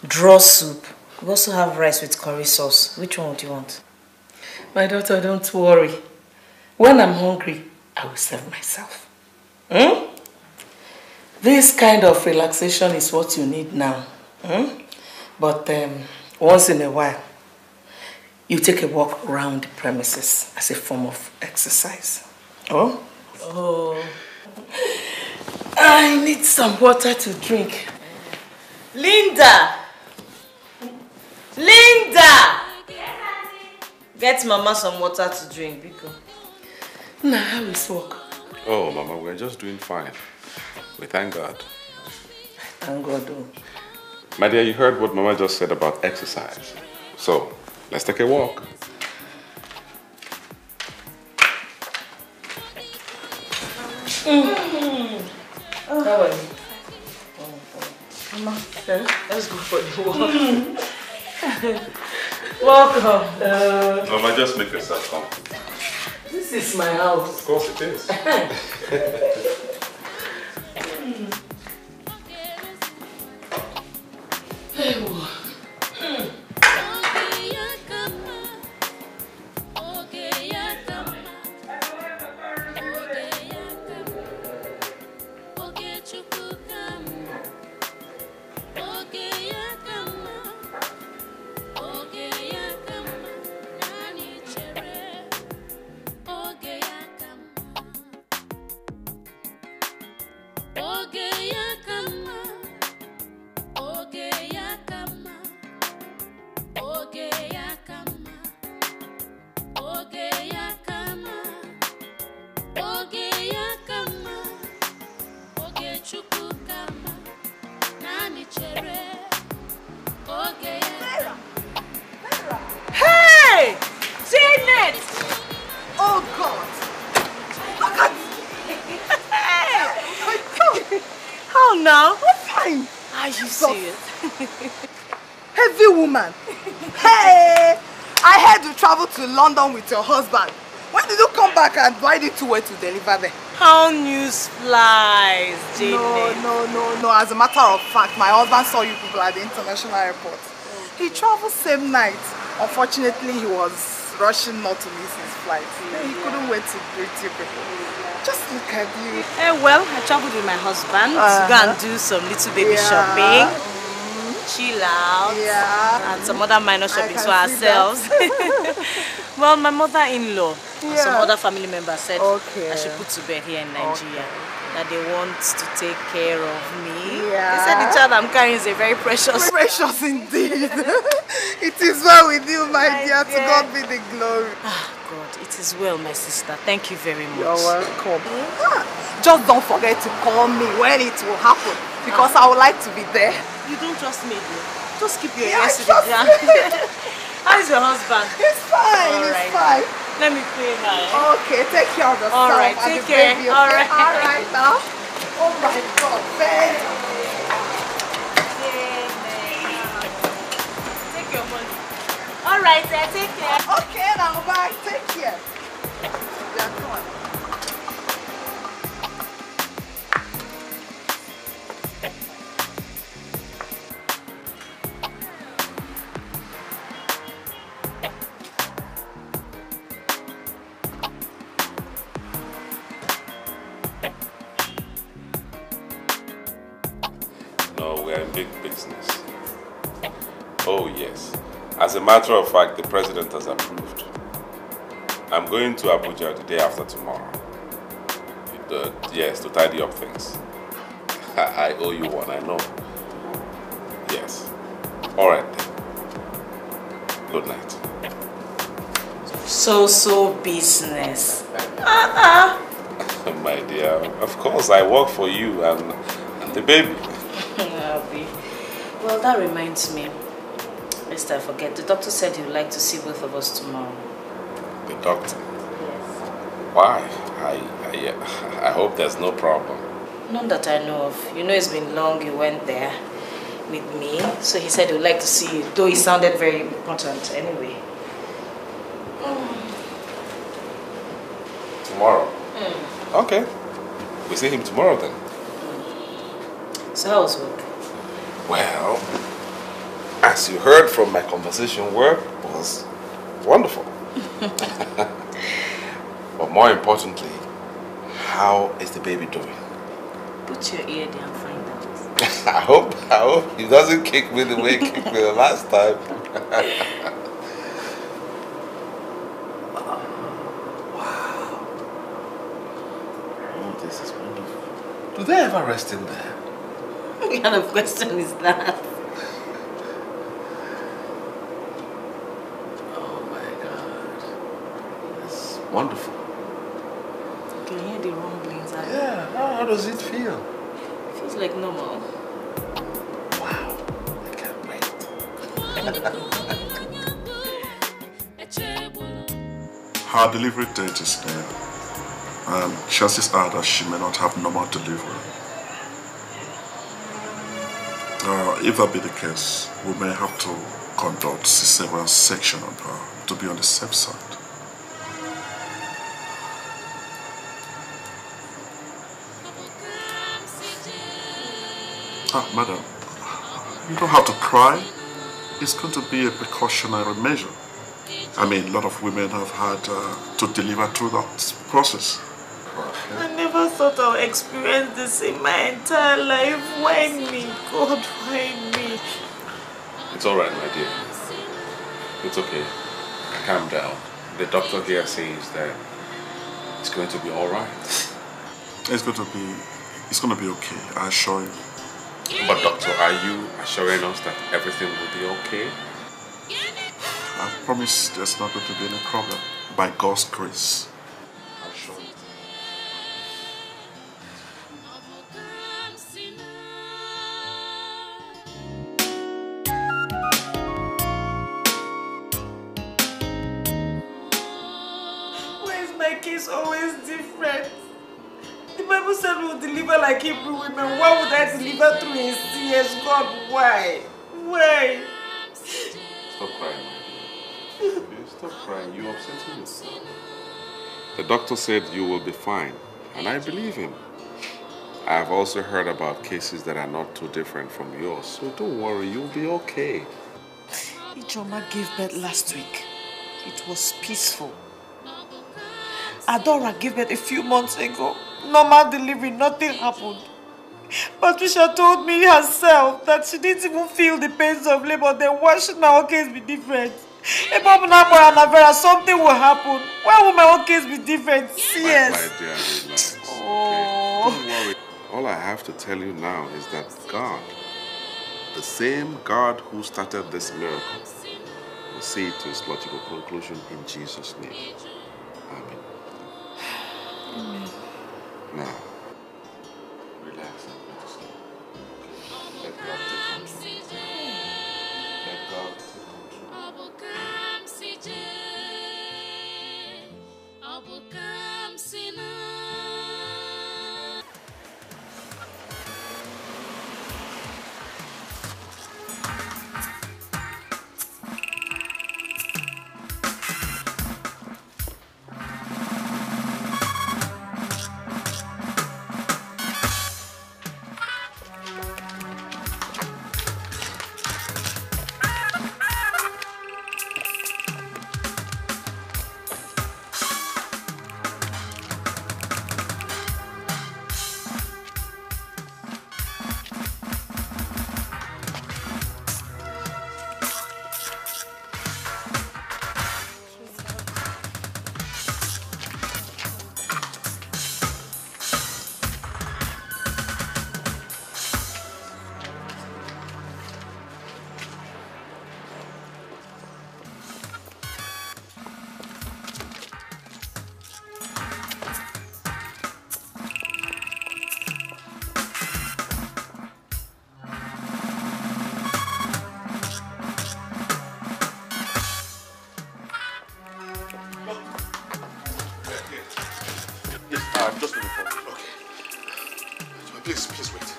draw soup. We also have rice with curry sauce. Which one would you want? My daughter, don't worry. When I'm hungry, I will serve myself. This kind of relaxation is what you need now. But once in a while, you take a walk around the premises as a form of exercise. Oh? I need some water to drink. Linda! Linda! Get Mama some water to drink, Biko. Nah, how is work? Oh, Mama, we're just doing fine. We thank God. Thank God. My dear, you heard what Mama just said about exercise. So, let's take a walk. How are you? Mama, let's go for the walk. Welcome. Mama, just make yourself comfortable. This is my house. Of course it is. Heavy woman. Hey! I heard you traveled to London with your husband. When did you come back and why did you wait to deliver them? How news flies, Jane. No. As a matter of fact, my husband saw you people at the international airport. He traveled same night. Unfortunately, he was rushing not to miss his flight. He couldn't wait to greet you people. Just look at you. Well, I traveled with my husband to go and do some little baby shopping, chill out, and some other minor shopping for ourselves. Well, my mother-in-law and some other family members said I should put to bed here in Nigeria. That they want to take care of me. They said the child I'm carrying is a very precious. Precious indeed. It is well with you, my dear. To God be the glory. God, it is well, my sister. Thank you very much. You're welcome. Just don't forget to call me when it will happen, because I would like to be there. You don't trust me, dear. Just keep your ears to the ground. How is your husband? He's fine. He's fine. Let me pray now. Okay, take care of yourself. All right, take care. Baby, okay? All right. All right now. Oh my God, babe. Take your money. All right, take care. Okay, now bye. Take care. Yeah, come on. No, we're in big business. Oh, yes. As a matter of fact, the president has approved. I'm going to Abuja the day after tomorrow. Yes, to tidy up things. I owe you one, I know. Yes. All right then. Good night. So business. My dear, of course I work for you and the baby. Well, that reminds me. Lest I forget, the doctor said he would like to see both of us tomorrow. The doctor? Yes. Why? I hope there's no problem. None that I know of. You know it's been long you went there with me, so he said he would like to see you, though he sounded very important anyway. Tomorrow? Okay. We see him tomorrow then. So how was work? Well, as you heard from my conversation, work was wonderful. But more importantly, how is the baby doing? Put your ear there and find out. I hope he doesn't kick me the way he kicked me the last time. Wow. Oh, this is wonderful. Do they ever rest in there? What kind of question is that? Oh my God. That's wonderful. You can hear the rumblings. Yeah, how does it feel? It feels like normal. Wow, I can't wait. Her delivery date is near, and chances are that she may not have normal delivery. If that be the case, we may have to conduct cesarean section on her to be on the safe side. Madam, you don't have to cry. It's going to be a precautionary measure. I mean, a lot of women have had to deliver through that process. I never thought I would experience this in my entire life. Why me? God, why me? It's all right, my dear. It's okay. Calm down. The doctor here says that it's going to be all right. It's going to be okay, I assure you. But doctor, are you assuring us that everything will be okay? I promise there's not going to be any problem. By God's grace. I assure you. Why is my case always different? The Bible said we'll deliver like Hebrew women. Why would I deliver through a CS? God, why? Why? Stop crying, my dear. Stop crying. You're upsetting yourself. The doctor said you will be fine, and I believe him. I have also heard about cases that are not too different from yours, so don't worry, you'll be okay. Ijoma gave birth last week. It was peaceful. Adora gave birth a few months ago. Normal delivery, nothing happened. Patricia told me herself that she didn't even feel the pains of labor. Then why should my own case be different? If I'm not born Anavera, something will happen. Why will my own case be different? Yes. My dear, relax. Oh. Okay. Don't worry. All I have to tell you now is that God, the same God who started this miracle, will see it to its logical conclusion in Jesus' name. Amen. Amen. Now, relax and go to sleep. Let God take control. Let God take I'm just looking for you. Okay. Please wait.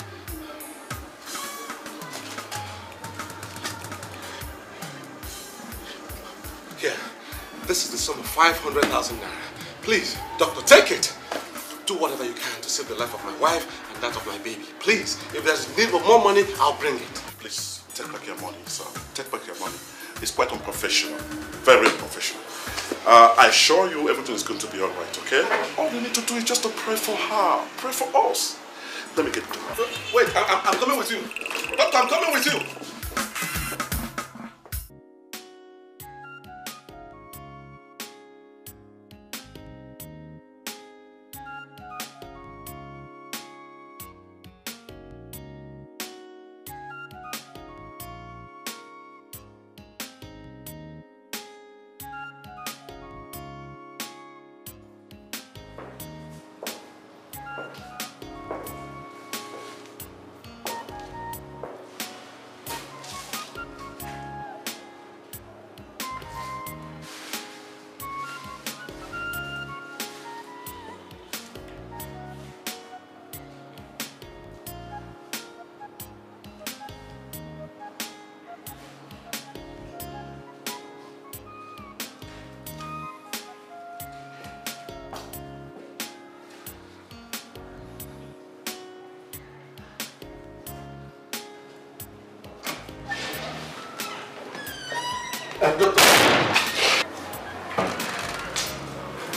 Here, this is the sum of 500,000 naira. Please, doctor, take it. Do whatever you can to save the life of my wife and that of my baby. Please, if there's need for more money, I'll bring it. Please, take back your money, sir. Take back your money. It's quite unprofessional. Very unprofessional. I assure you everything is going to be alright, okay? All you need to do is just to pray for her. Pray for us. Let me get it. Wait, I'm coming with you. Doctor, I'm coming with you.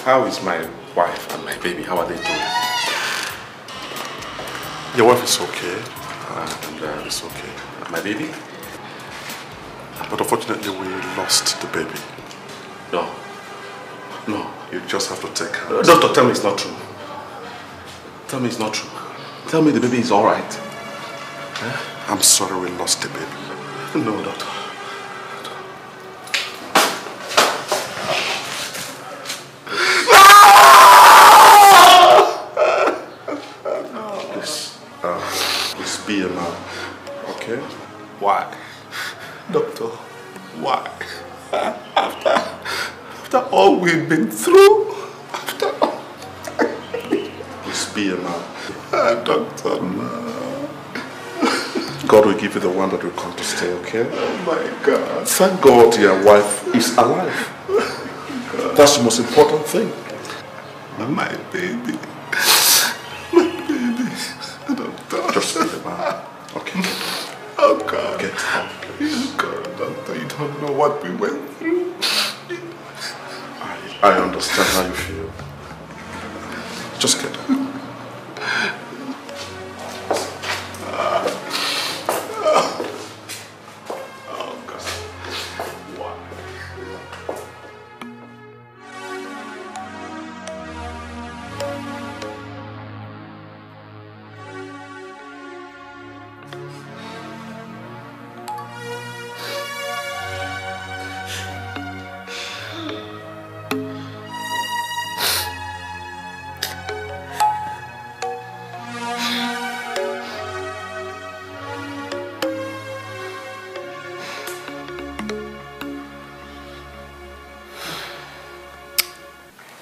How is my wife and my baby? How are they doing? Your wife is okay. And it's okay. My baby? But unfortunately, we lost the baby. No. You just have to take her. Doctor, tell me it's not true. Tell me it's not true. Tell me the baby is alright. I'm sorry we lost the baby. No, doctor. Please be a man, okay? Why? Doctor, why? After all we've been through, Please be a man. Doctor, no. God will give you the one that will come to stay, okay? Oh my God. Thank God your wife is alive. That's the most important thing. My baby. Just be a man. Okay. Oh God. Get up, please. God, doctor, you don't don't know what we went through. I understand how you feel. Just get up.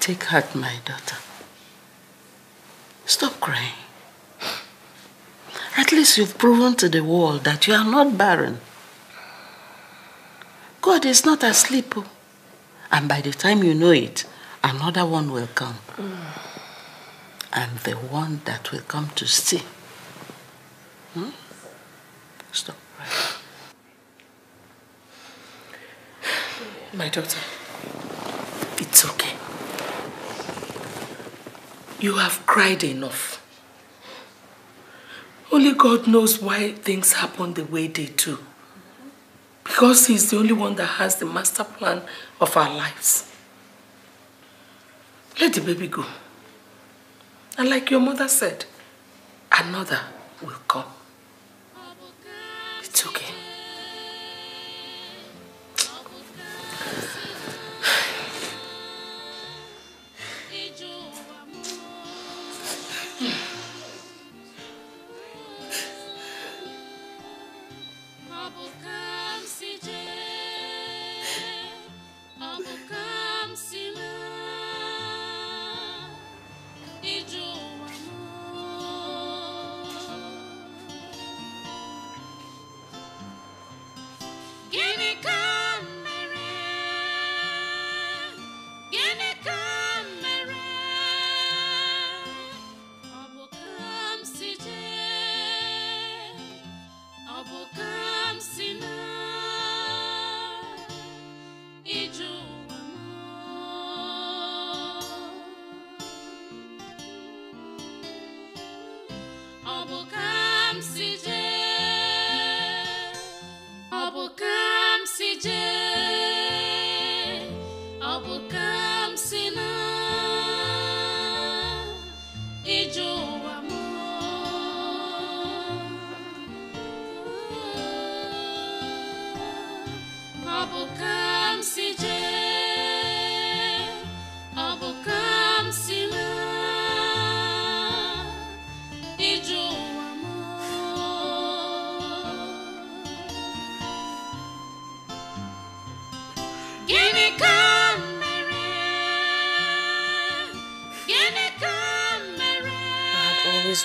Take heart, my daughter. Stop crying. At least you've proven to the world that you are not barren. God is not asleep. And by the time you know it, another one will come. And the one that will come to stay. Stop crying. My daughter, it's okay. You have cried enough. Only God knows why things happen the way they do. Because He's the only one that has the master plan of our lives. Let the baby go. And like your mother said, another will come. It's okay.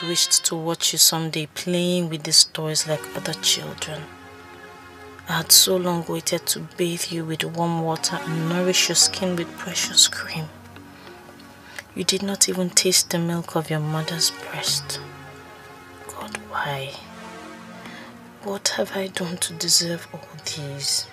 Wished to watch you someday playing with these toys like other children. I had so long waited to bathe you with warm water and nourish your skin with precious cream. You did not even taste the milk of your mother's breast. God, why? What have I done to deserve all these?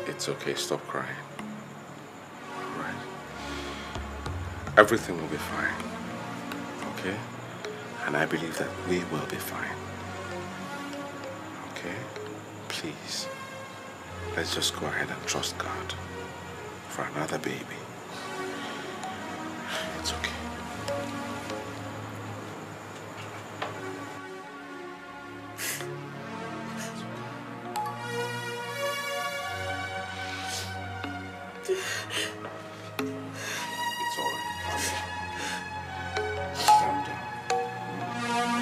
It's okay, stop crying. Alright? Everything will be fine. Okay? And I believe that we will be fine. Okay? Please. Let's just go ahead and trust God for another baby. It's okay. It's all right. Calm down. Calm down.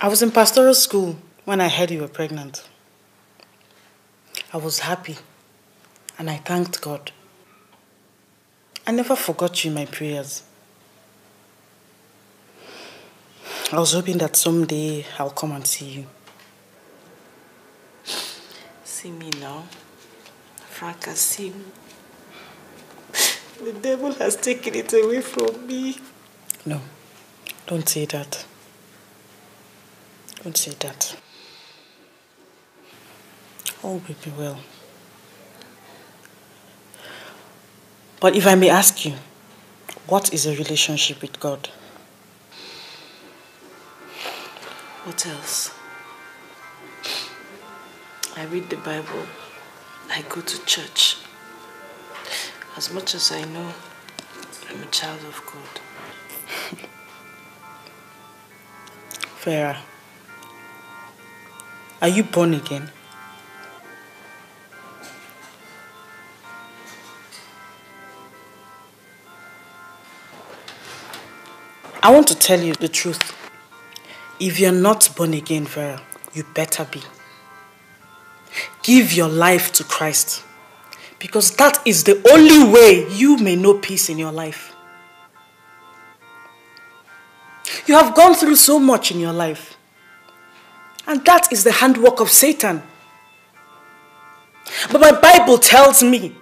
I was in pastoral school when I heard you were pregnant. I was happy and I thanked God. I never forgot you in my prayers. I was hoping that someday I'll come and see you. See me now. Franca, see me. The devil has taken it away from me. No, don't say that. Don't say that. All will be well. But if I may ask you, what is a relationship with God? What else? I read the Bible. I go to church. As much as I know, I'm a child of God. Farah, are you born again? I want to tell you the truth. If you're not born again, Farah, you better be. Give your life to Christ, because that is the only way you may know peace in your life. You have gone through so much in your life, and that is the handwork of Satan. But my Bible tells me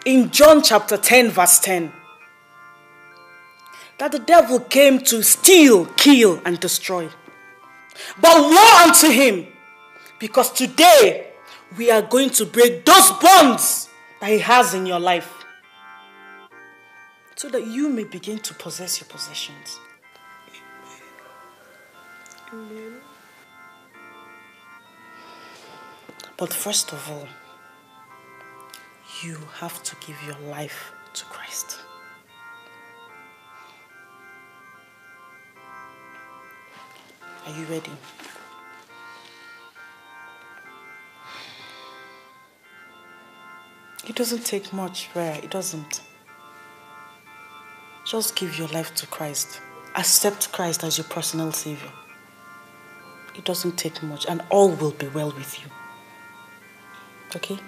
in John chapter 10 verse 10 that the devil came to steal, kill, and destroy. But woe unto him, because today we are going to break those bonds that he has in your life, so that you may begin to possess your possessions. Amen. But first of all, you have to give your life to Christ. Are you ready? It doesn't take much, Vera. It doesn't. Just give your life to Christ. Accept Christ as your personal Savior. It doesn't take much, and all will be well with you. Okay?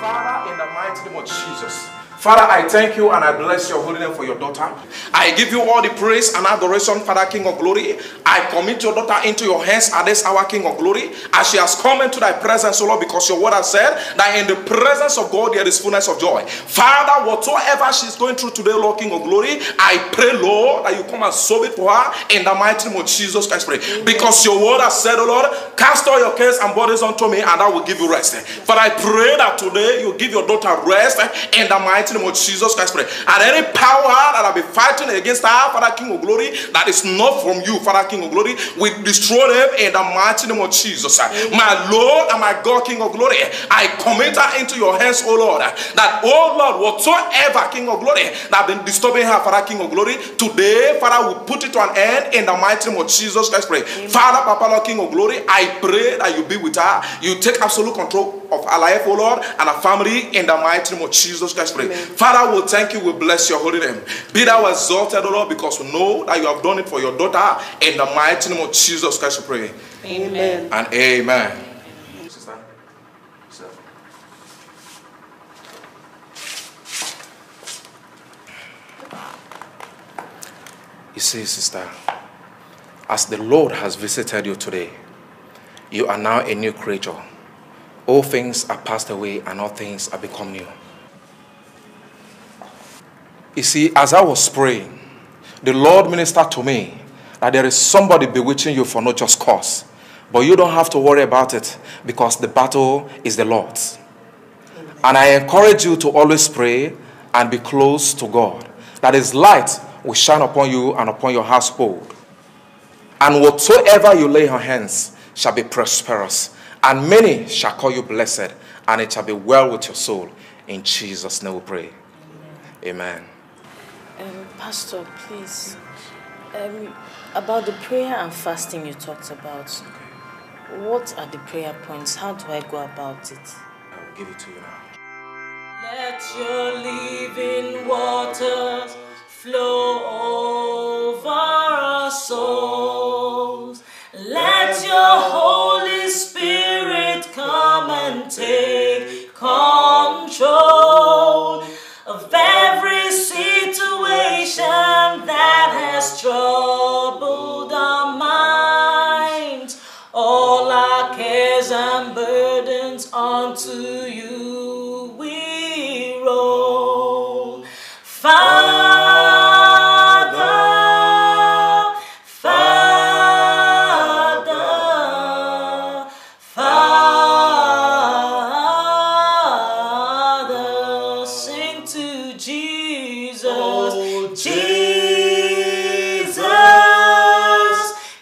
Father, in the mighty name of Jesus, Father, I thank you and I bless your holy name for your daughter. I give you all the praise and adoration, Father, King of glory. I commit your daughter into your hands at this hour, King of glory, as she has come into thy presence, O Lord, because your word has said that in the presence of God there is fullness of joy. Father, whatsoever she's going through today, Lord, King of glory, I pray, Lord, that you come and solve it for her in the mighty name of Jesus Christ. Pray. Because your word has said, O Lord, cast all your cares and burdens unto me and I will give you rest. But I pray that today you give your daughter rest in the mighty name of Jesus Christ. Pray. And any power that will be fighting against her, Father, King of glory, that is not from you, Father, King of glory, we destroy them in the mighty name of Jesus. My Lord and my God, King of glory, I commit her into your hands, O Lord, that, oh Lord, whatsoever, King of glory, that been disturbing her, Father, King of glory, today, Father, will put it to an end in the mighty name of Jesus Christ. Pray. Father, Papa, Lord, King of glory, I pray that you be with her. You take absolute control of her life, O Lord, and her family in the mighty name of Jesus Christ. Pray. Father, we thank you, we bless your holy name. Be thou exalted, O Lord, because we know that you have done it for your daughter in the mighty name of Jesus Christ. We pray. Amen. And amen. Sister. You see, sister, as the Lord has visited you today, you are now a new creature. All things are passed away and all things are become new. You see, as I was praying, the Lord ministered to me that there is somebody bewitching you for no just cause. But you don't have to worry about it because the battle is the Lord's. And I encourage you to always pray and be close to God, that His light will shine upon you and upon your household. And whatsoever you lay your hands shall be prosperous. And many shall call you blessed, and it shall be well with your soul. In Jesus' name we pray. Amen. Pastor, please. About the prayer and fasting you talked about. What are the prayer points? How do I go about it? I will give it to you now. Let your living waters flow over our souls. Let your Holy Spirit come and take control of every situation that has troubled our minds. All our cares and burdens onto you we roll. Father, Father, Father, sing to Jesus, Jesus,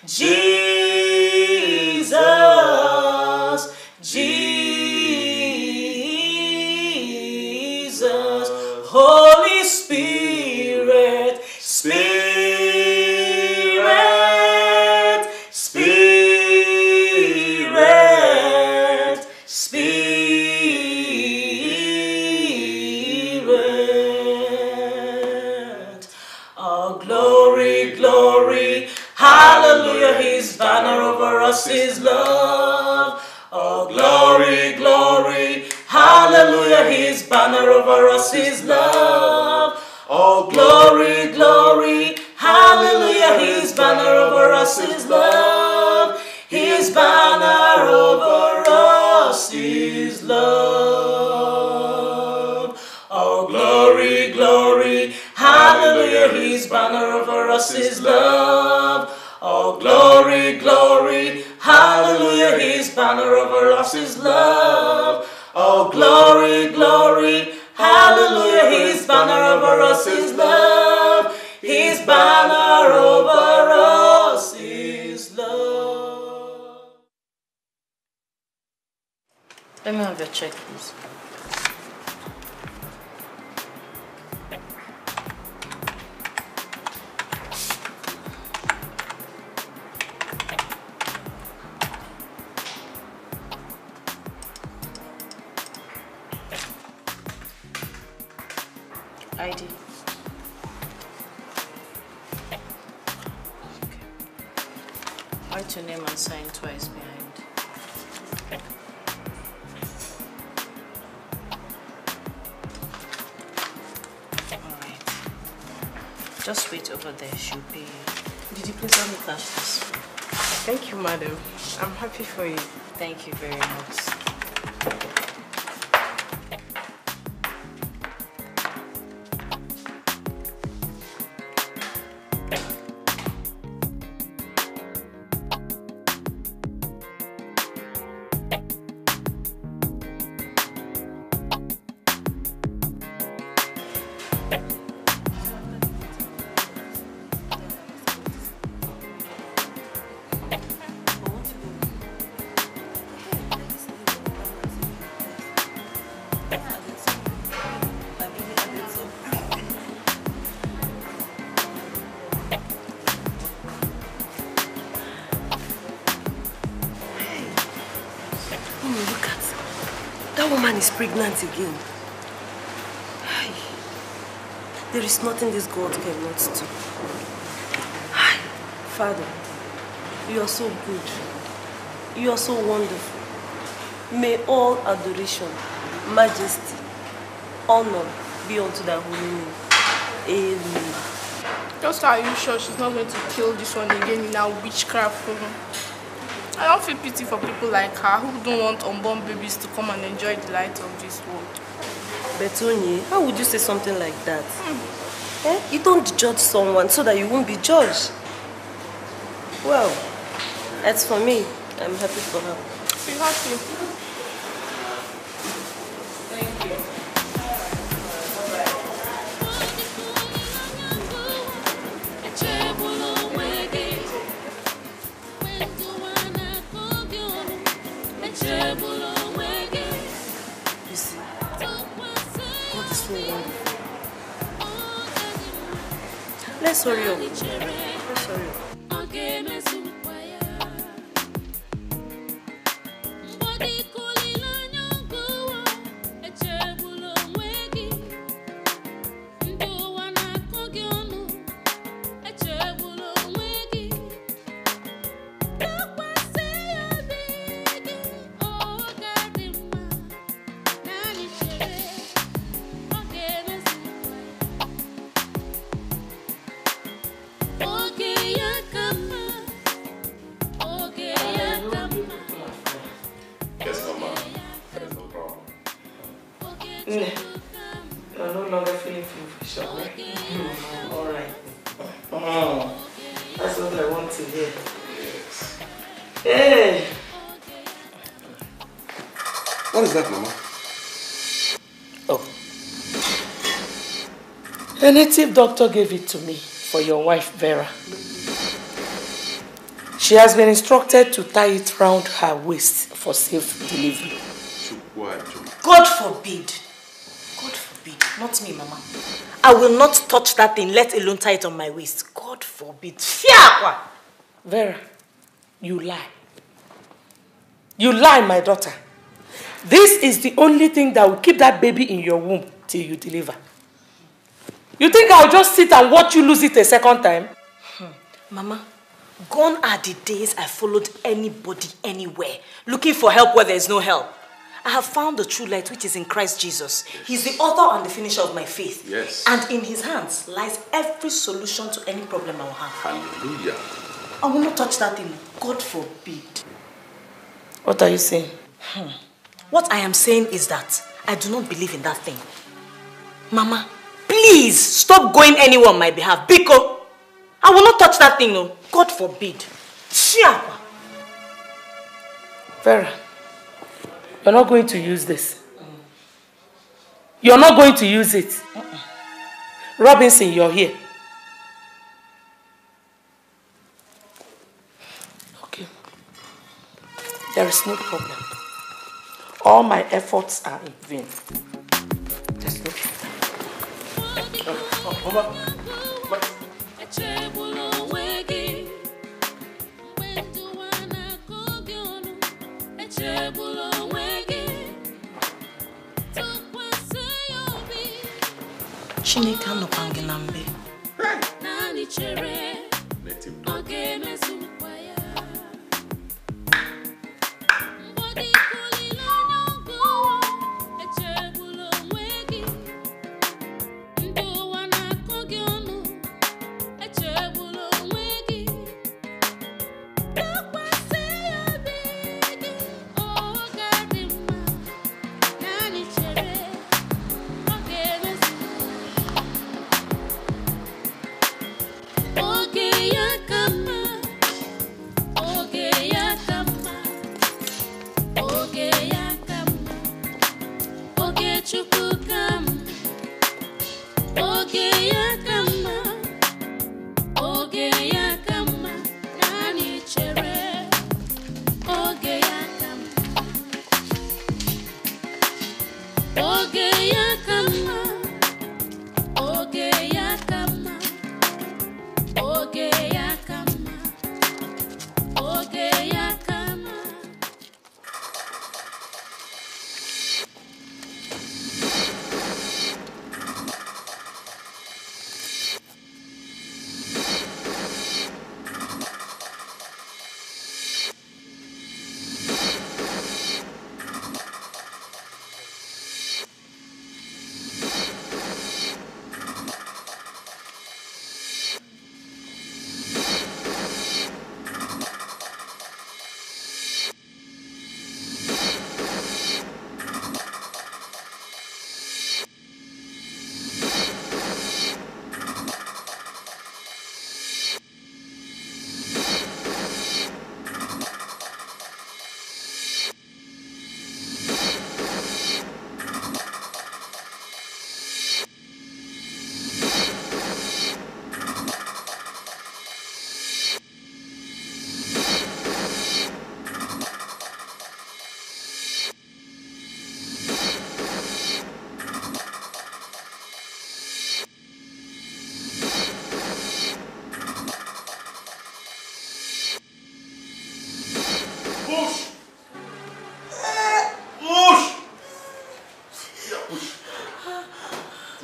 Jesus, Jesus, Holy Spirit, Spirit, Spirit, Spirit. Oh, glory, glory, hallelujah, his banner over us is love. Oh, glory, glory, hallelujah, his banner over us is love. Oh, glory, glory, hallelujah, his banner over us is love. His banner over us is love. Oh, glory, glory, hallelujah, his banner over us is love. Oh, glory, glory, hallelujah, his banner over us is love. Oh, glory, glory, hallelujah, his banner over us is love. His banner over us is love. Let me have your check, please. ID. Write your name and sign twice behind. Alright. Just wait over there, she'll pay you. Did you please let me cash this? Thank you, madam. I'm happy for you. Thank you very much. Is pregnant again. There is nothing this God cannot do. Father, you are so good. You are so wonderful. May all adoration, majesty, honor be unto thy holy name. Amen. Just are you sure she's not going to kill this one again in our witchcraft program? I don't feel pity for people like her who don't want unborn babies to come and enjoy the light of this world. Betonye, how would you say something like that? You don't judge someone so that you won't be judged. Well, as for me, I'm happy for her. Be happy. Thank you. Let's hurry up. Let's hurry up. You're no longer feeling feverish, right? Alright. That's what I want to hear. Yes. Hey! What is that, Mama? Oh. A native doctor gave it to me for your wife, Vera. She has been instructed to tie it round her waist for safe delivery. God forbid. God forbid. Not me, Mama. I will not touch that thing, let alone tie it on my waist. God forbid. Vera, you lie. You lie, my daughter. This is the only thing that will keep that baby in your womb till you deliver. You think I'll just sit and watch you lose it a second time? Mama, gone are the days I followed anybody anywhere, looking for help where there is no help. I have found the true light which is in Christ Jesus. He's the author and the finisher of my faith. Yes. And in his hands lies every solution to any problem I will have. Hallelujah. I will not touch that thing. God forbid. What are you saying? What I am saying is that I do not believe in that thing. Mama, please stop going anywhere on my behalf. Biko, I will not touch that thing, no. God forbid. Chiapa. Vera, you're not going to use this. You're not going to use it. Robinson, you're here. Okay. There is no problem. All my efforts are in vain. Just look at that. Chineke anọkwangi na mbe.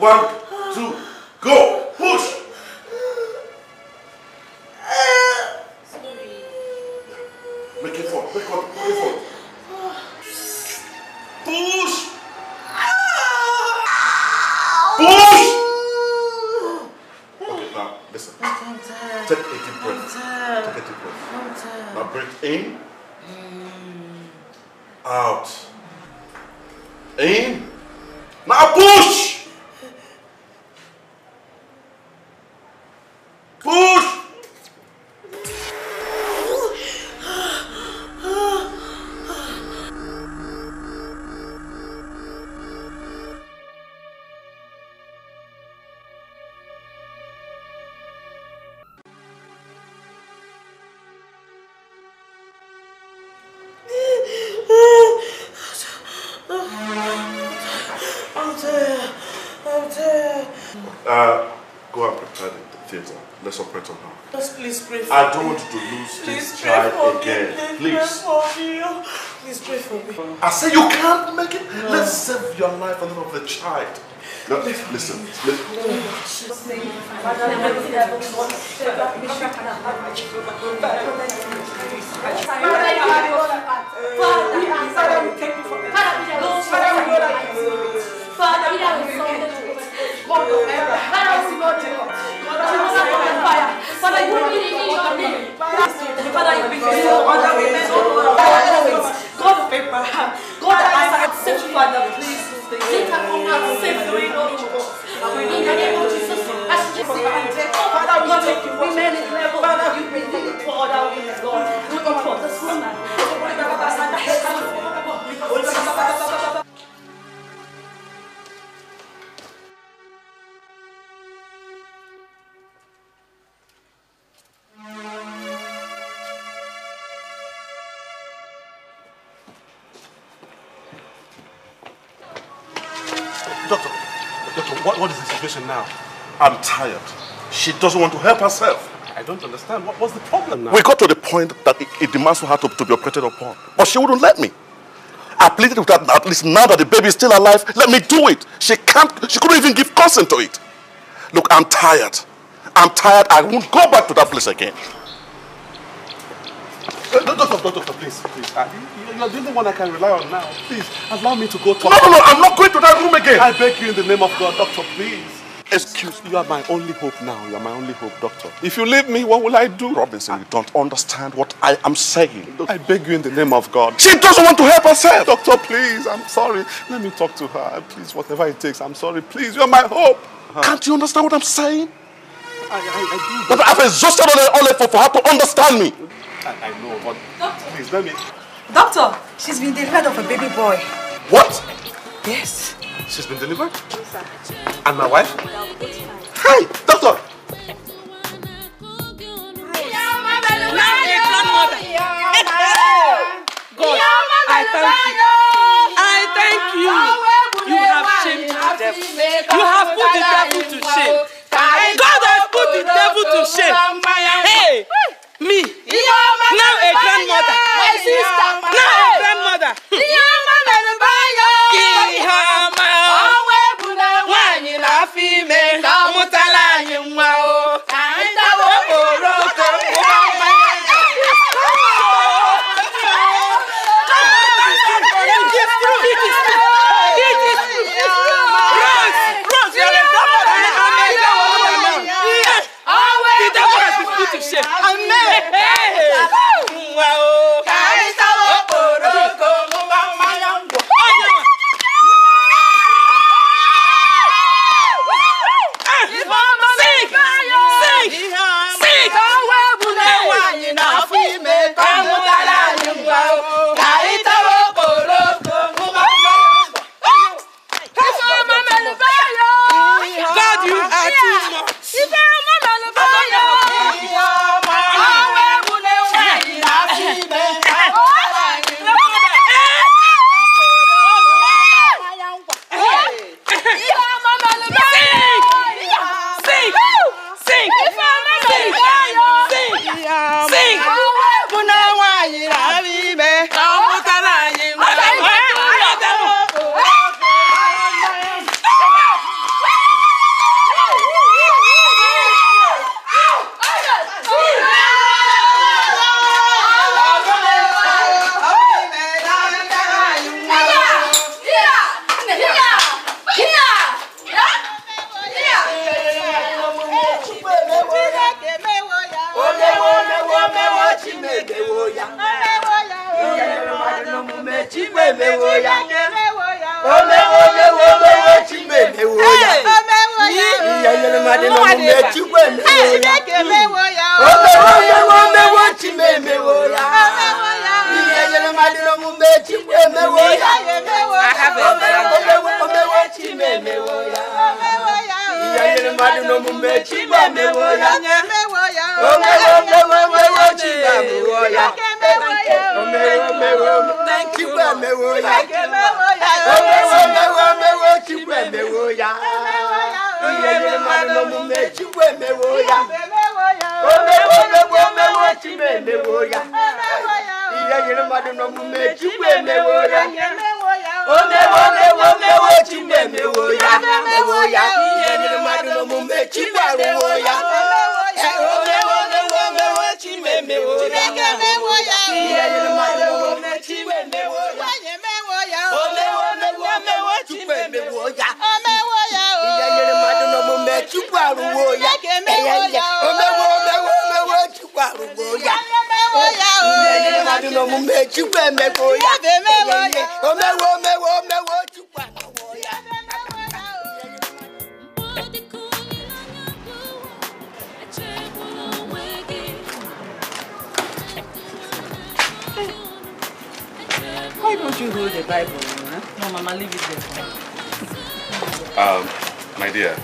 1, 2, go! Push! Make it forward, make it forward. Push! Push! Okay, now listen. Take a deep breath. Take a deep breath. Now breathe in. Out. In. Now push! Push! Go and prepare the theater. Let's operate on her. Just please pray for me. I don't want you to lose this child again. Please. Please pray for me. I say you can't make it. No. Let's save your life and of the child. No, listen. Doctor, what is the situation now? I'm tired. She doesn't want to help herself. I don't understand. What's the problem now? We got to the point that it demands for her to be operated upon. But she wouldn't let me. I pleaded with her, at least now that the baby is still alive, let me do it. She couldn't even give consent to it. Look, I'm tired. I won't go back to that place again. Doctor, please. You're the only one I can rely on now. Please, allow me to go talk. No, I'm not going to that room again. I beg you in the name of God, doctor, please. Excuse me, you are my only hope now. You are my only hope, doctor. If you leave me, what will I do? Robinson, you don't understand what I am saying. I beg you in the name of God. She doesn't want to help herself. Doctor, please, I'm sorry. Let me talk to her. Please, whatever it takes, I'm sorry. Please, you are my hope. Can't you understand what I'm saying? I do. But I've exhausted all effort for her to understand me. I know, but please, let me... Doctor, she's been delivered of a baby boy. What? Yes. She's been delivered? Yes, sir. And my wife? Hey, doctor! God, I thank you. You have shamed the devil. You have put the devil to shame. God has put the devil to shame. Hey, me, now a grandmother. My sister, now a grandmother. Rose, you're a Why don't you hold the Bible? Huh? No, Mama, leave it there. My dear,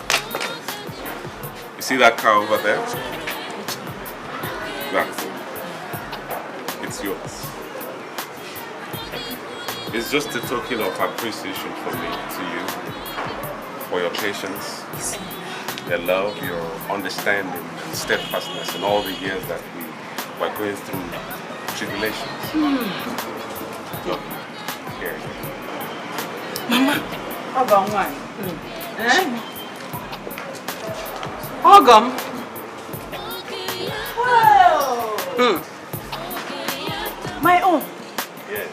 you see that car over there? That's it. It's yours. It's just a token of appreciation from me to you for your patience, your love, your understanding and steadfastness in all the years that we were going through tribulations. Look, here. Mama, how about one? Ogum. Whoa. My own. Yes.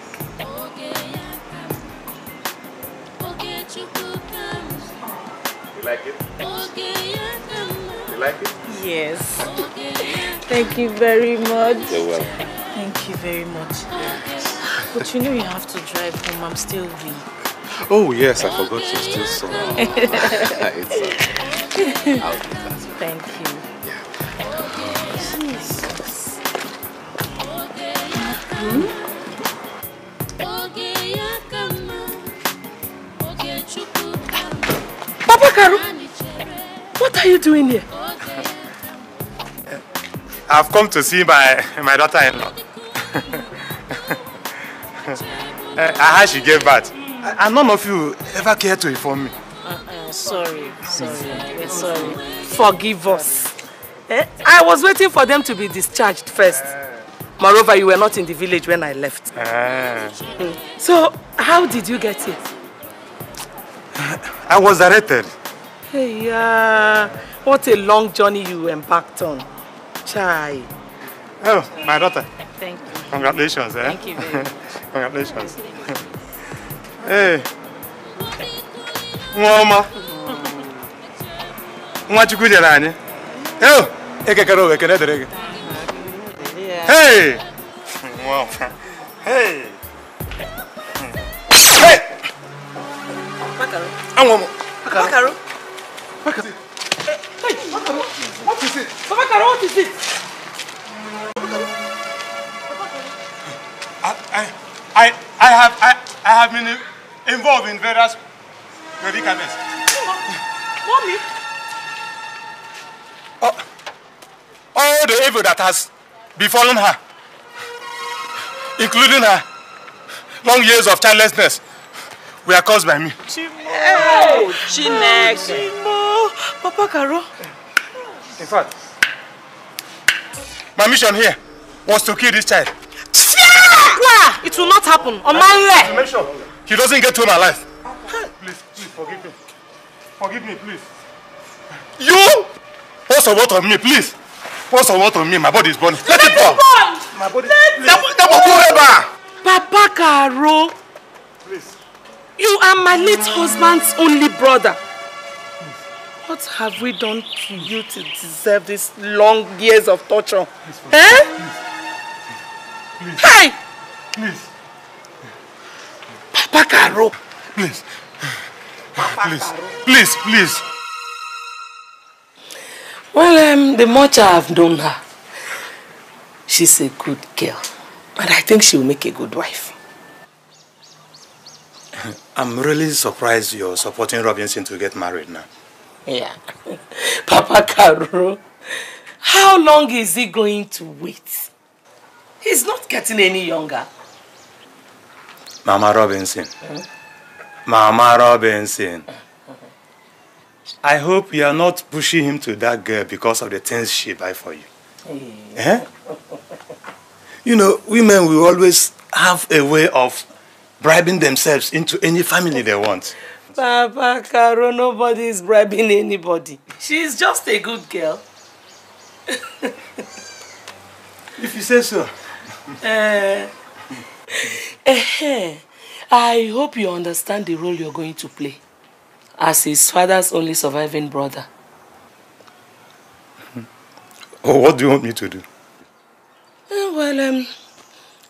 You like it? You like it? Yes. Thank you very much. You're welcome. Thank you very much. But you know you have to drive home. I'm still weak. Oh yes, I forgot you're still so. It's I'll do that. Thank you. Yeah. Jesus. Papa Karu, what are you doing here? I've come to see my daughter-in-law. I heard she gave birth. And none of you ever cared to inform me. Sorry. We're sorry. Forgive us. I was waiting for them to be discharged first. Moreover, you were not in the village when I left. So, how did you get here? I was directed. Hey, what a long journey you embarked on. Chai. Oh, my daughter. Thank you. Congratulations, eh? Thank you very much. Congratulations. Hey. Mama. Mwachukwu jere anyị. Oh, ekekere ekene dere gị. Hey. Wow. Hey. Hey. Bakaro. Bakaro. Bakaro. Hey, Bakaro. What is it? Bakaro, what is it? I have been involved in various predicaments. Mommy? All the evil that has befallen her, including her long years of childlessness, were caused by me. Oh, Chimo. Papa Karo. In fact, my mission here was to kill this child. It will not happen. On my leg. Make sure he doesn't get home alive. Please, forgive me. Forgive me, please. You? What's the word on me, please? What's the word on me? My body is burning. Let it burn. My body. Papa Karo. Please. You are my late husband's only brother. What have we done to you to deserve these long years of torture? Please, Hey! Please. Caro. Please. Please. Well, the much I have known her, she's a good girl. And I think she'll make a good wife. I'm really surprised you're supporting Robinson to get married now. Yeah. Papa Caro, how long is he going to wait? He's not getting any younger. Mama Robinson. Mama Robinson. I hope you are not pushing him to that girl because of the things she buy for you. Eh? You know, women will always have a way of bribing themselves into any family they want. Papa Caro, nobody is bribing anybody. She's just a good girl. If you say so. I hope you understand the role you're going to play as his father's only surviving brother. Oh, what do you want me to do? Well,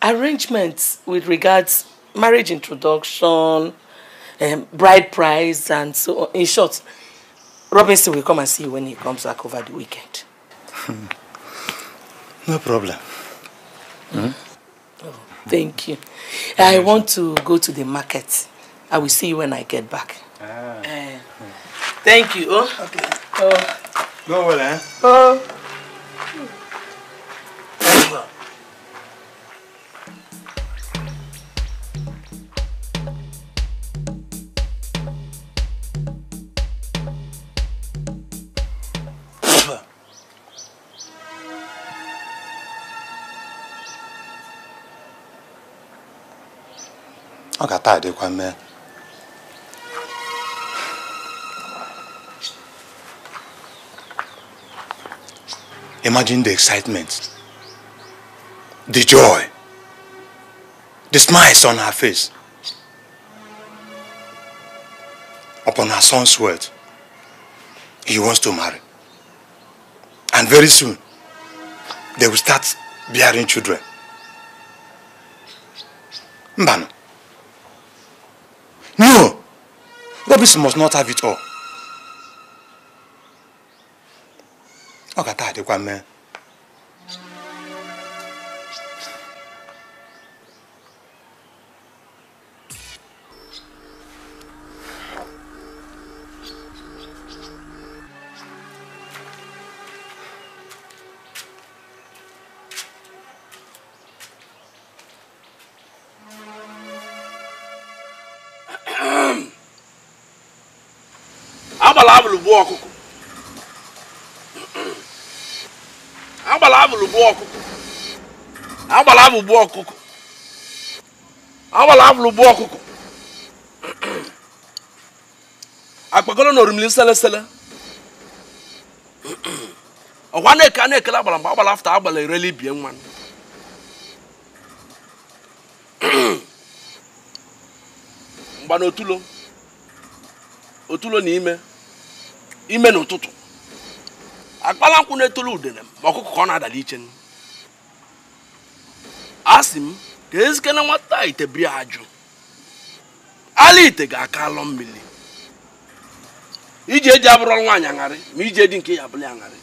arrangements with regards marriage introduction, bride price, and so on. In short, Robinson will come and see you when he comes back over the weekend. No problem. Oh, thank you. I want to go to the market. I will see you when I get back. Thank you. Oh, okay. Go well, eh? Imagine the excitement, the joy, the smiles on her face upon her son's word. He wants to marry. And very soon, they will start bearing children. Mbano. No! Robinson must not have it all. Man. Akpagolo no rumli sele. Owane ka na ekela agbala mba after agbala ireli bie nwan. Mba no otulo ni ime n'ụtụtụ. Akpala nkwụ na-etolu udene ma ọkụkọ ka ọ na-adali iche. Asị m ka ezike na nwata ite biri ajụ. Ala ite ga-aka alọ mmiri. Ije eji abụrụ nwaanyị aṅarị ma ije dị nke ya abụrụ aṅarị.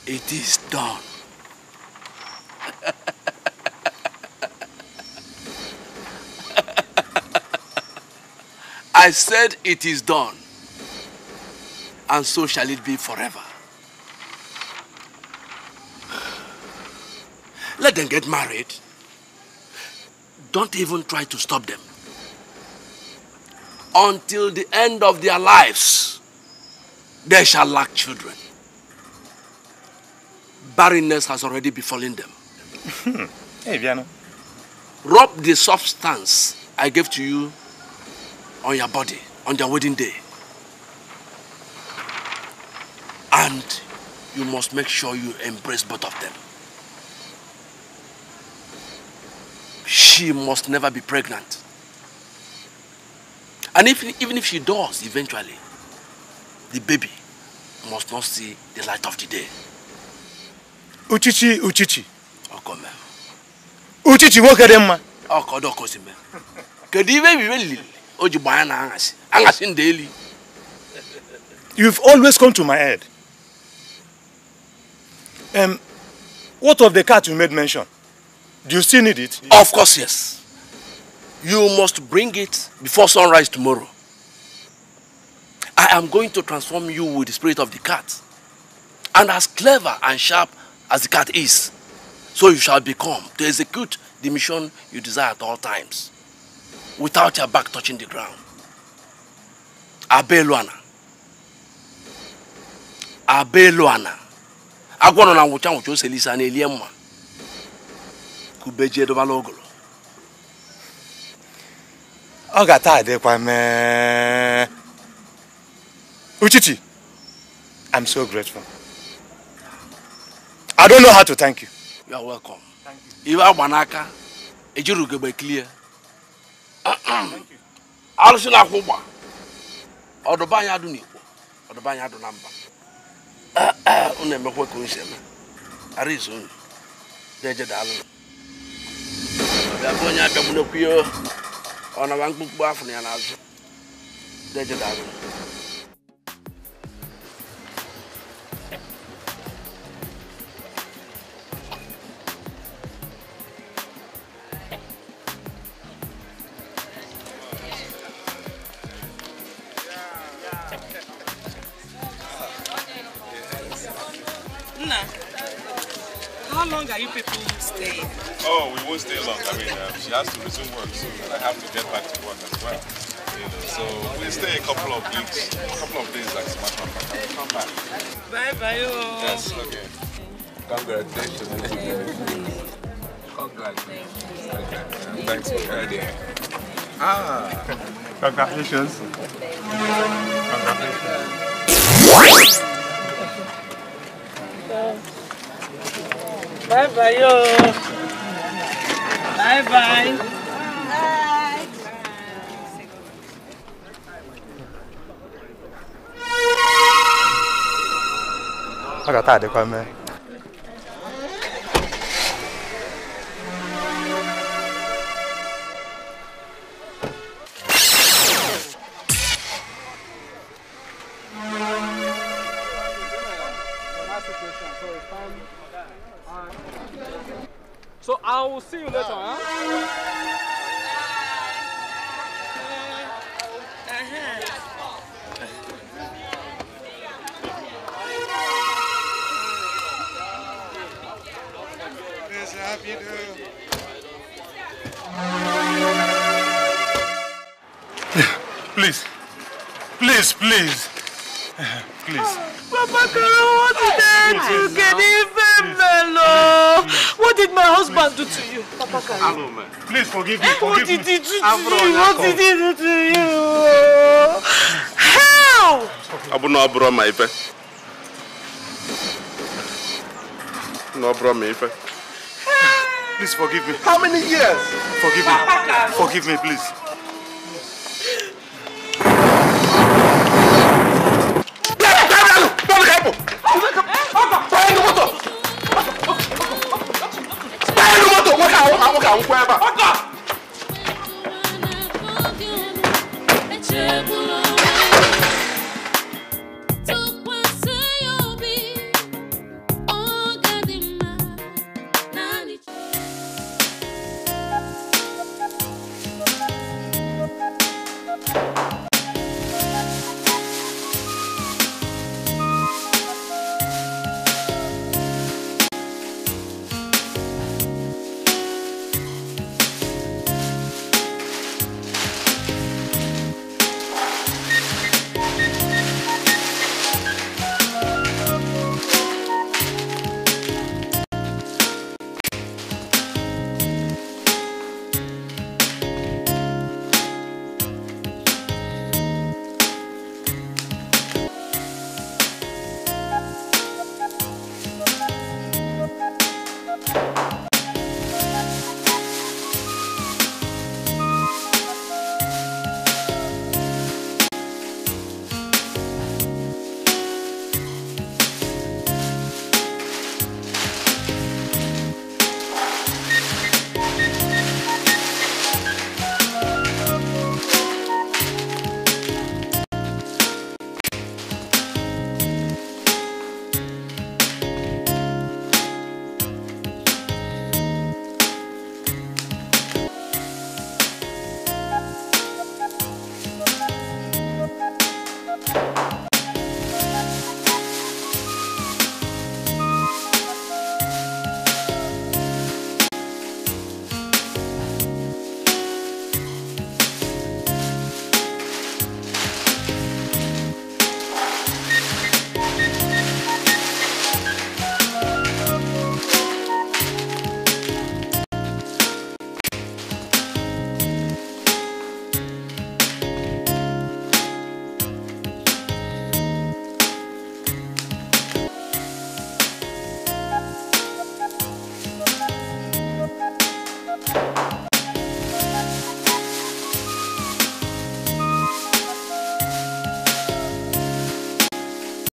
It is done. I said it is done. And so shall it be forever. Let them get married. Don't even try to stop them. Until the end of their lives, they shall lack children. Barrenness has already befallen them. Hey, Viano. Rub the substance I gave to you on your body on their wedding day. And you must make sure you embrace both of them. She must never be pregnant. And even if she does, eventually, the baby must not see the light of the day. Uchichi. Okome. Uchichi, what can them? Okodokosime. Kediwe biweli. Oji bayana angasi. Angasi daily. You've always come to my head. What of the cat you made mention? Do you still need it? Of course, yes. You must bring it before sunrise tomorrow. I am going to transform you with the spirit of the cat. And as clever and sharp as the cat is, so you shall become to execute the mission you desire at all times, without your back touching the ground. Abeluana. Abeluana. Agwano na wucha wucho selisa na eliemma. Kubeje do balogolo. Ogata de kwa me. Uchichi, I'm so grateful. I don't know how to thank you. You are welcome. Thank you. Iwa banaka ejiru gebe clear. Thank you. Alusuna kuba. Odobanya adu ni. Odobanya adu namba. Une mekwe ko nshema. Arizo. Deje dalu. Ya bonya gabuno kuyo. Ona wangbu afu ni anazo. Deje dalu. How long are you people staying? Oh, we won't stay long. I mean, she has to resume work soon, and I have to get back to work as well. You know, so we'll stay a couple of weeks, a couple of days, like a matter of fact, and we'll come back. Bye bye. Yes, okay. Congratulations. Congratulations. Okay. Thanks for your idea. Congratulations. Congratulations. Bye bye yo. Bye bye. Ogata de kwa me. So I will see you later, huh? Yes, happy day. Please. Please, please. Please. Papa Karo, what did I do? Get even mellow. What did my husband do to you? Papa Karo. Hello, man. Please forgive me. What did he do to you? What did he do to you? How? Abu no bro my ife. No bro my ife. Please forgive me. How many years? Forgive me. Forgive me, please. Waka.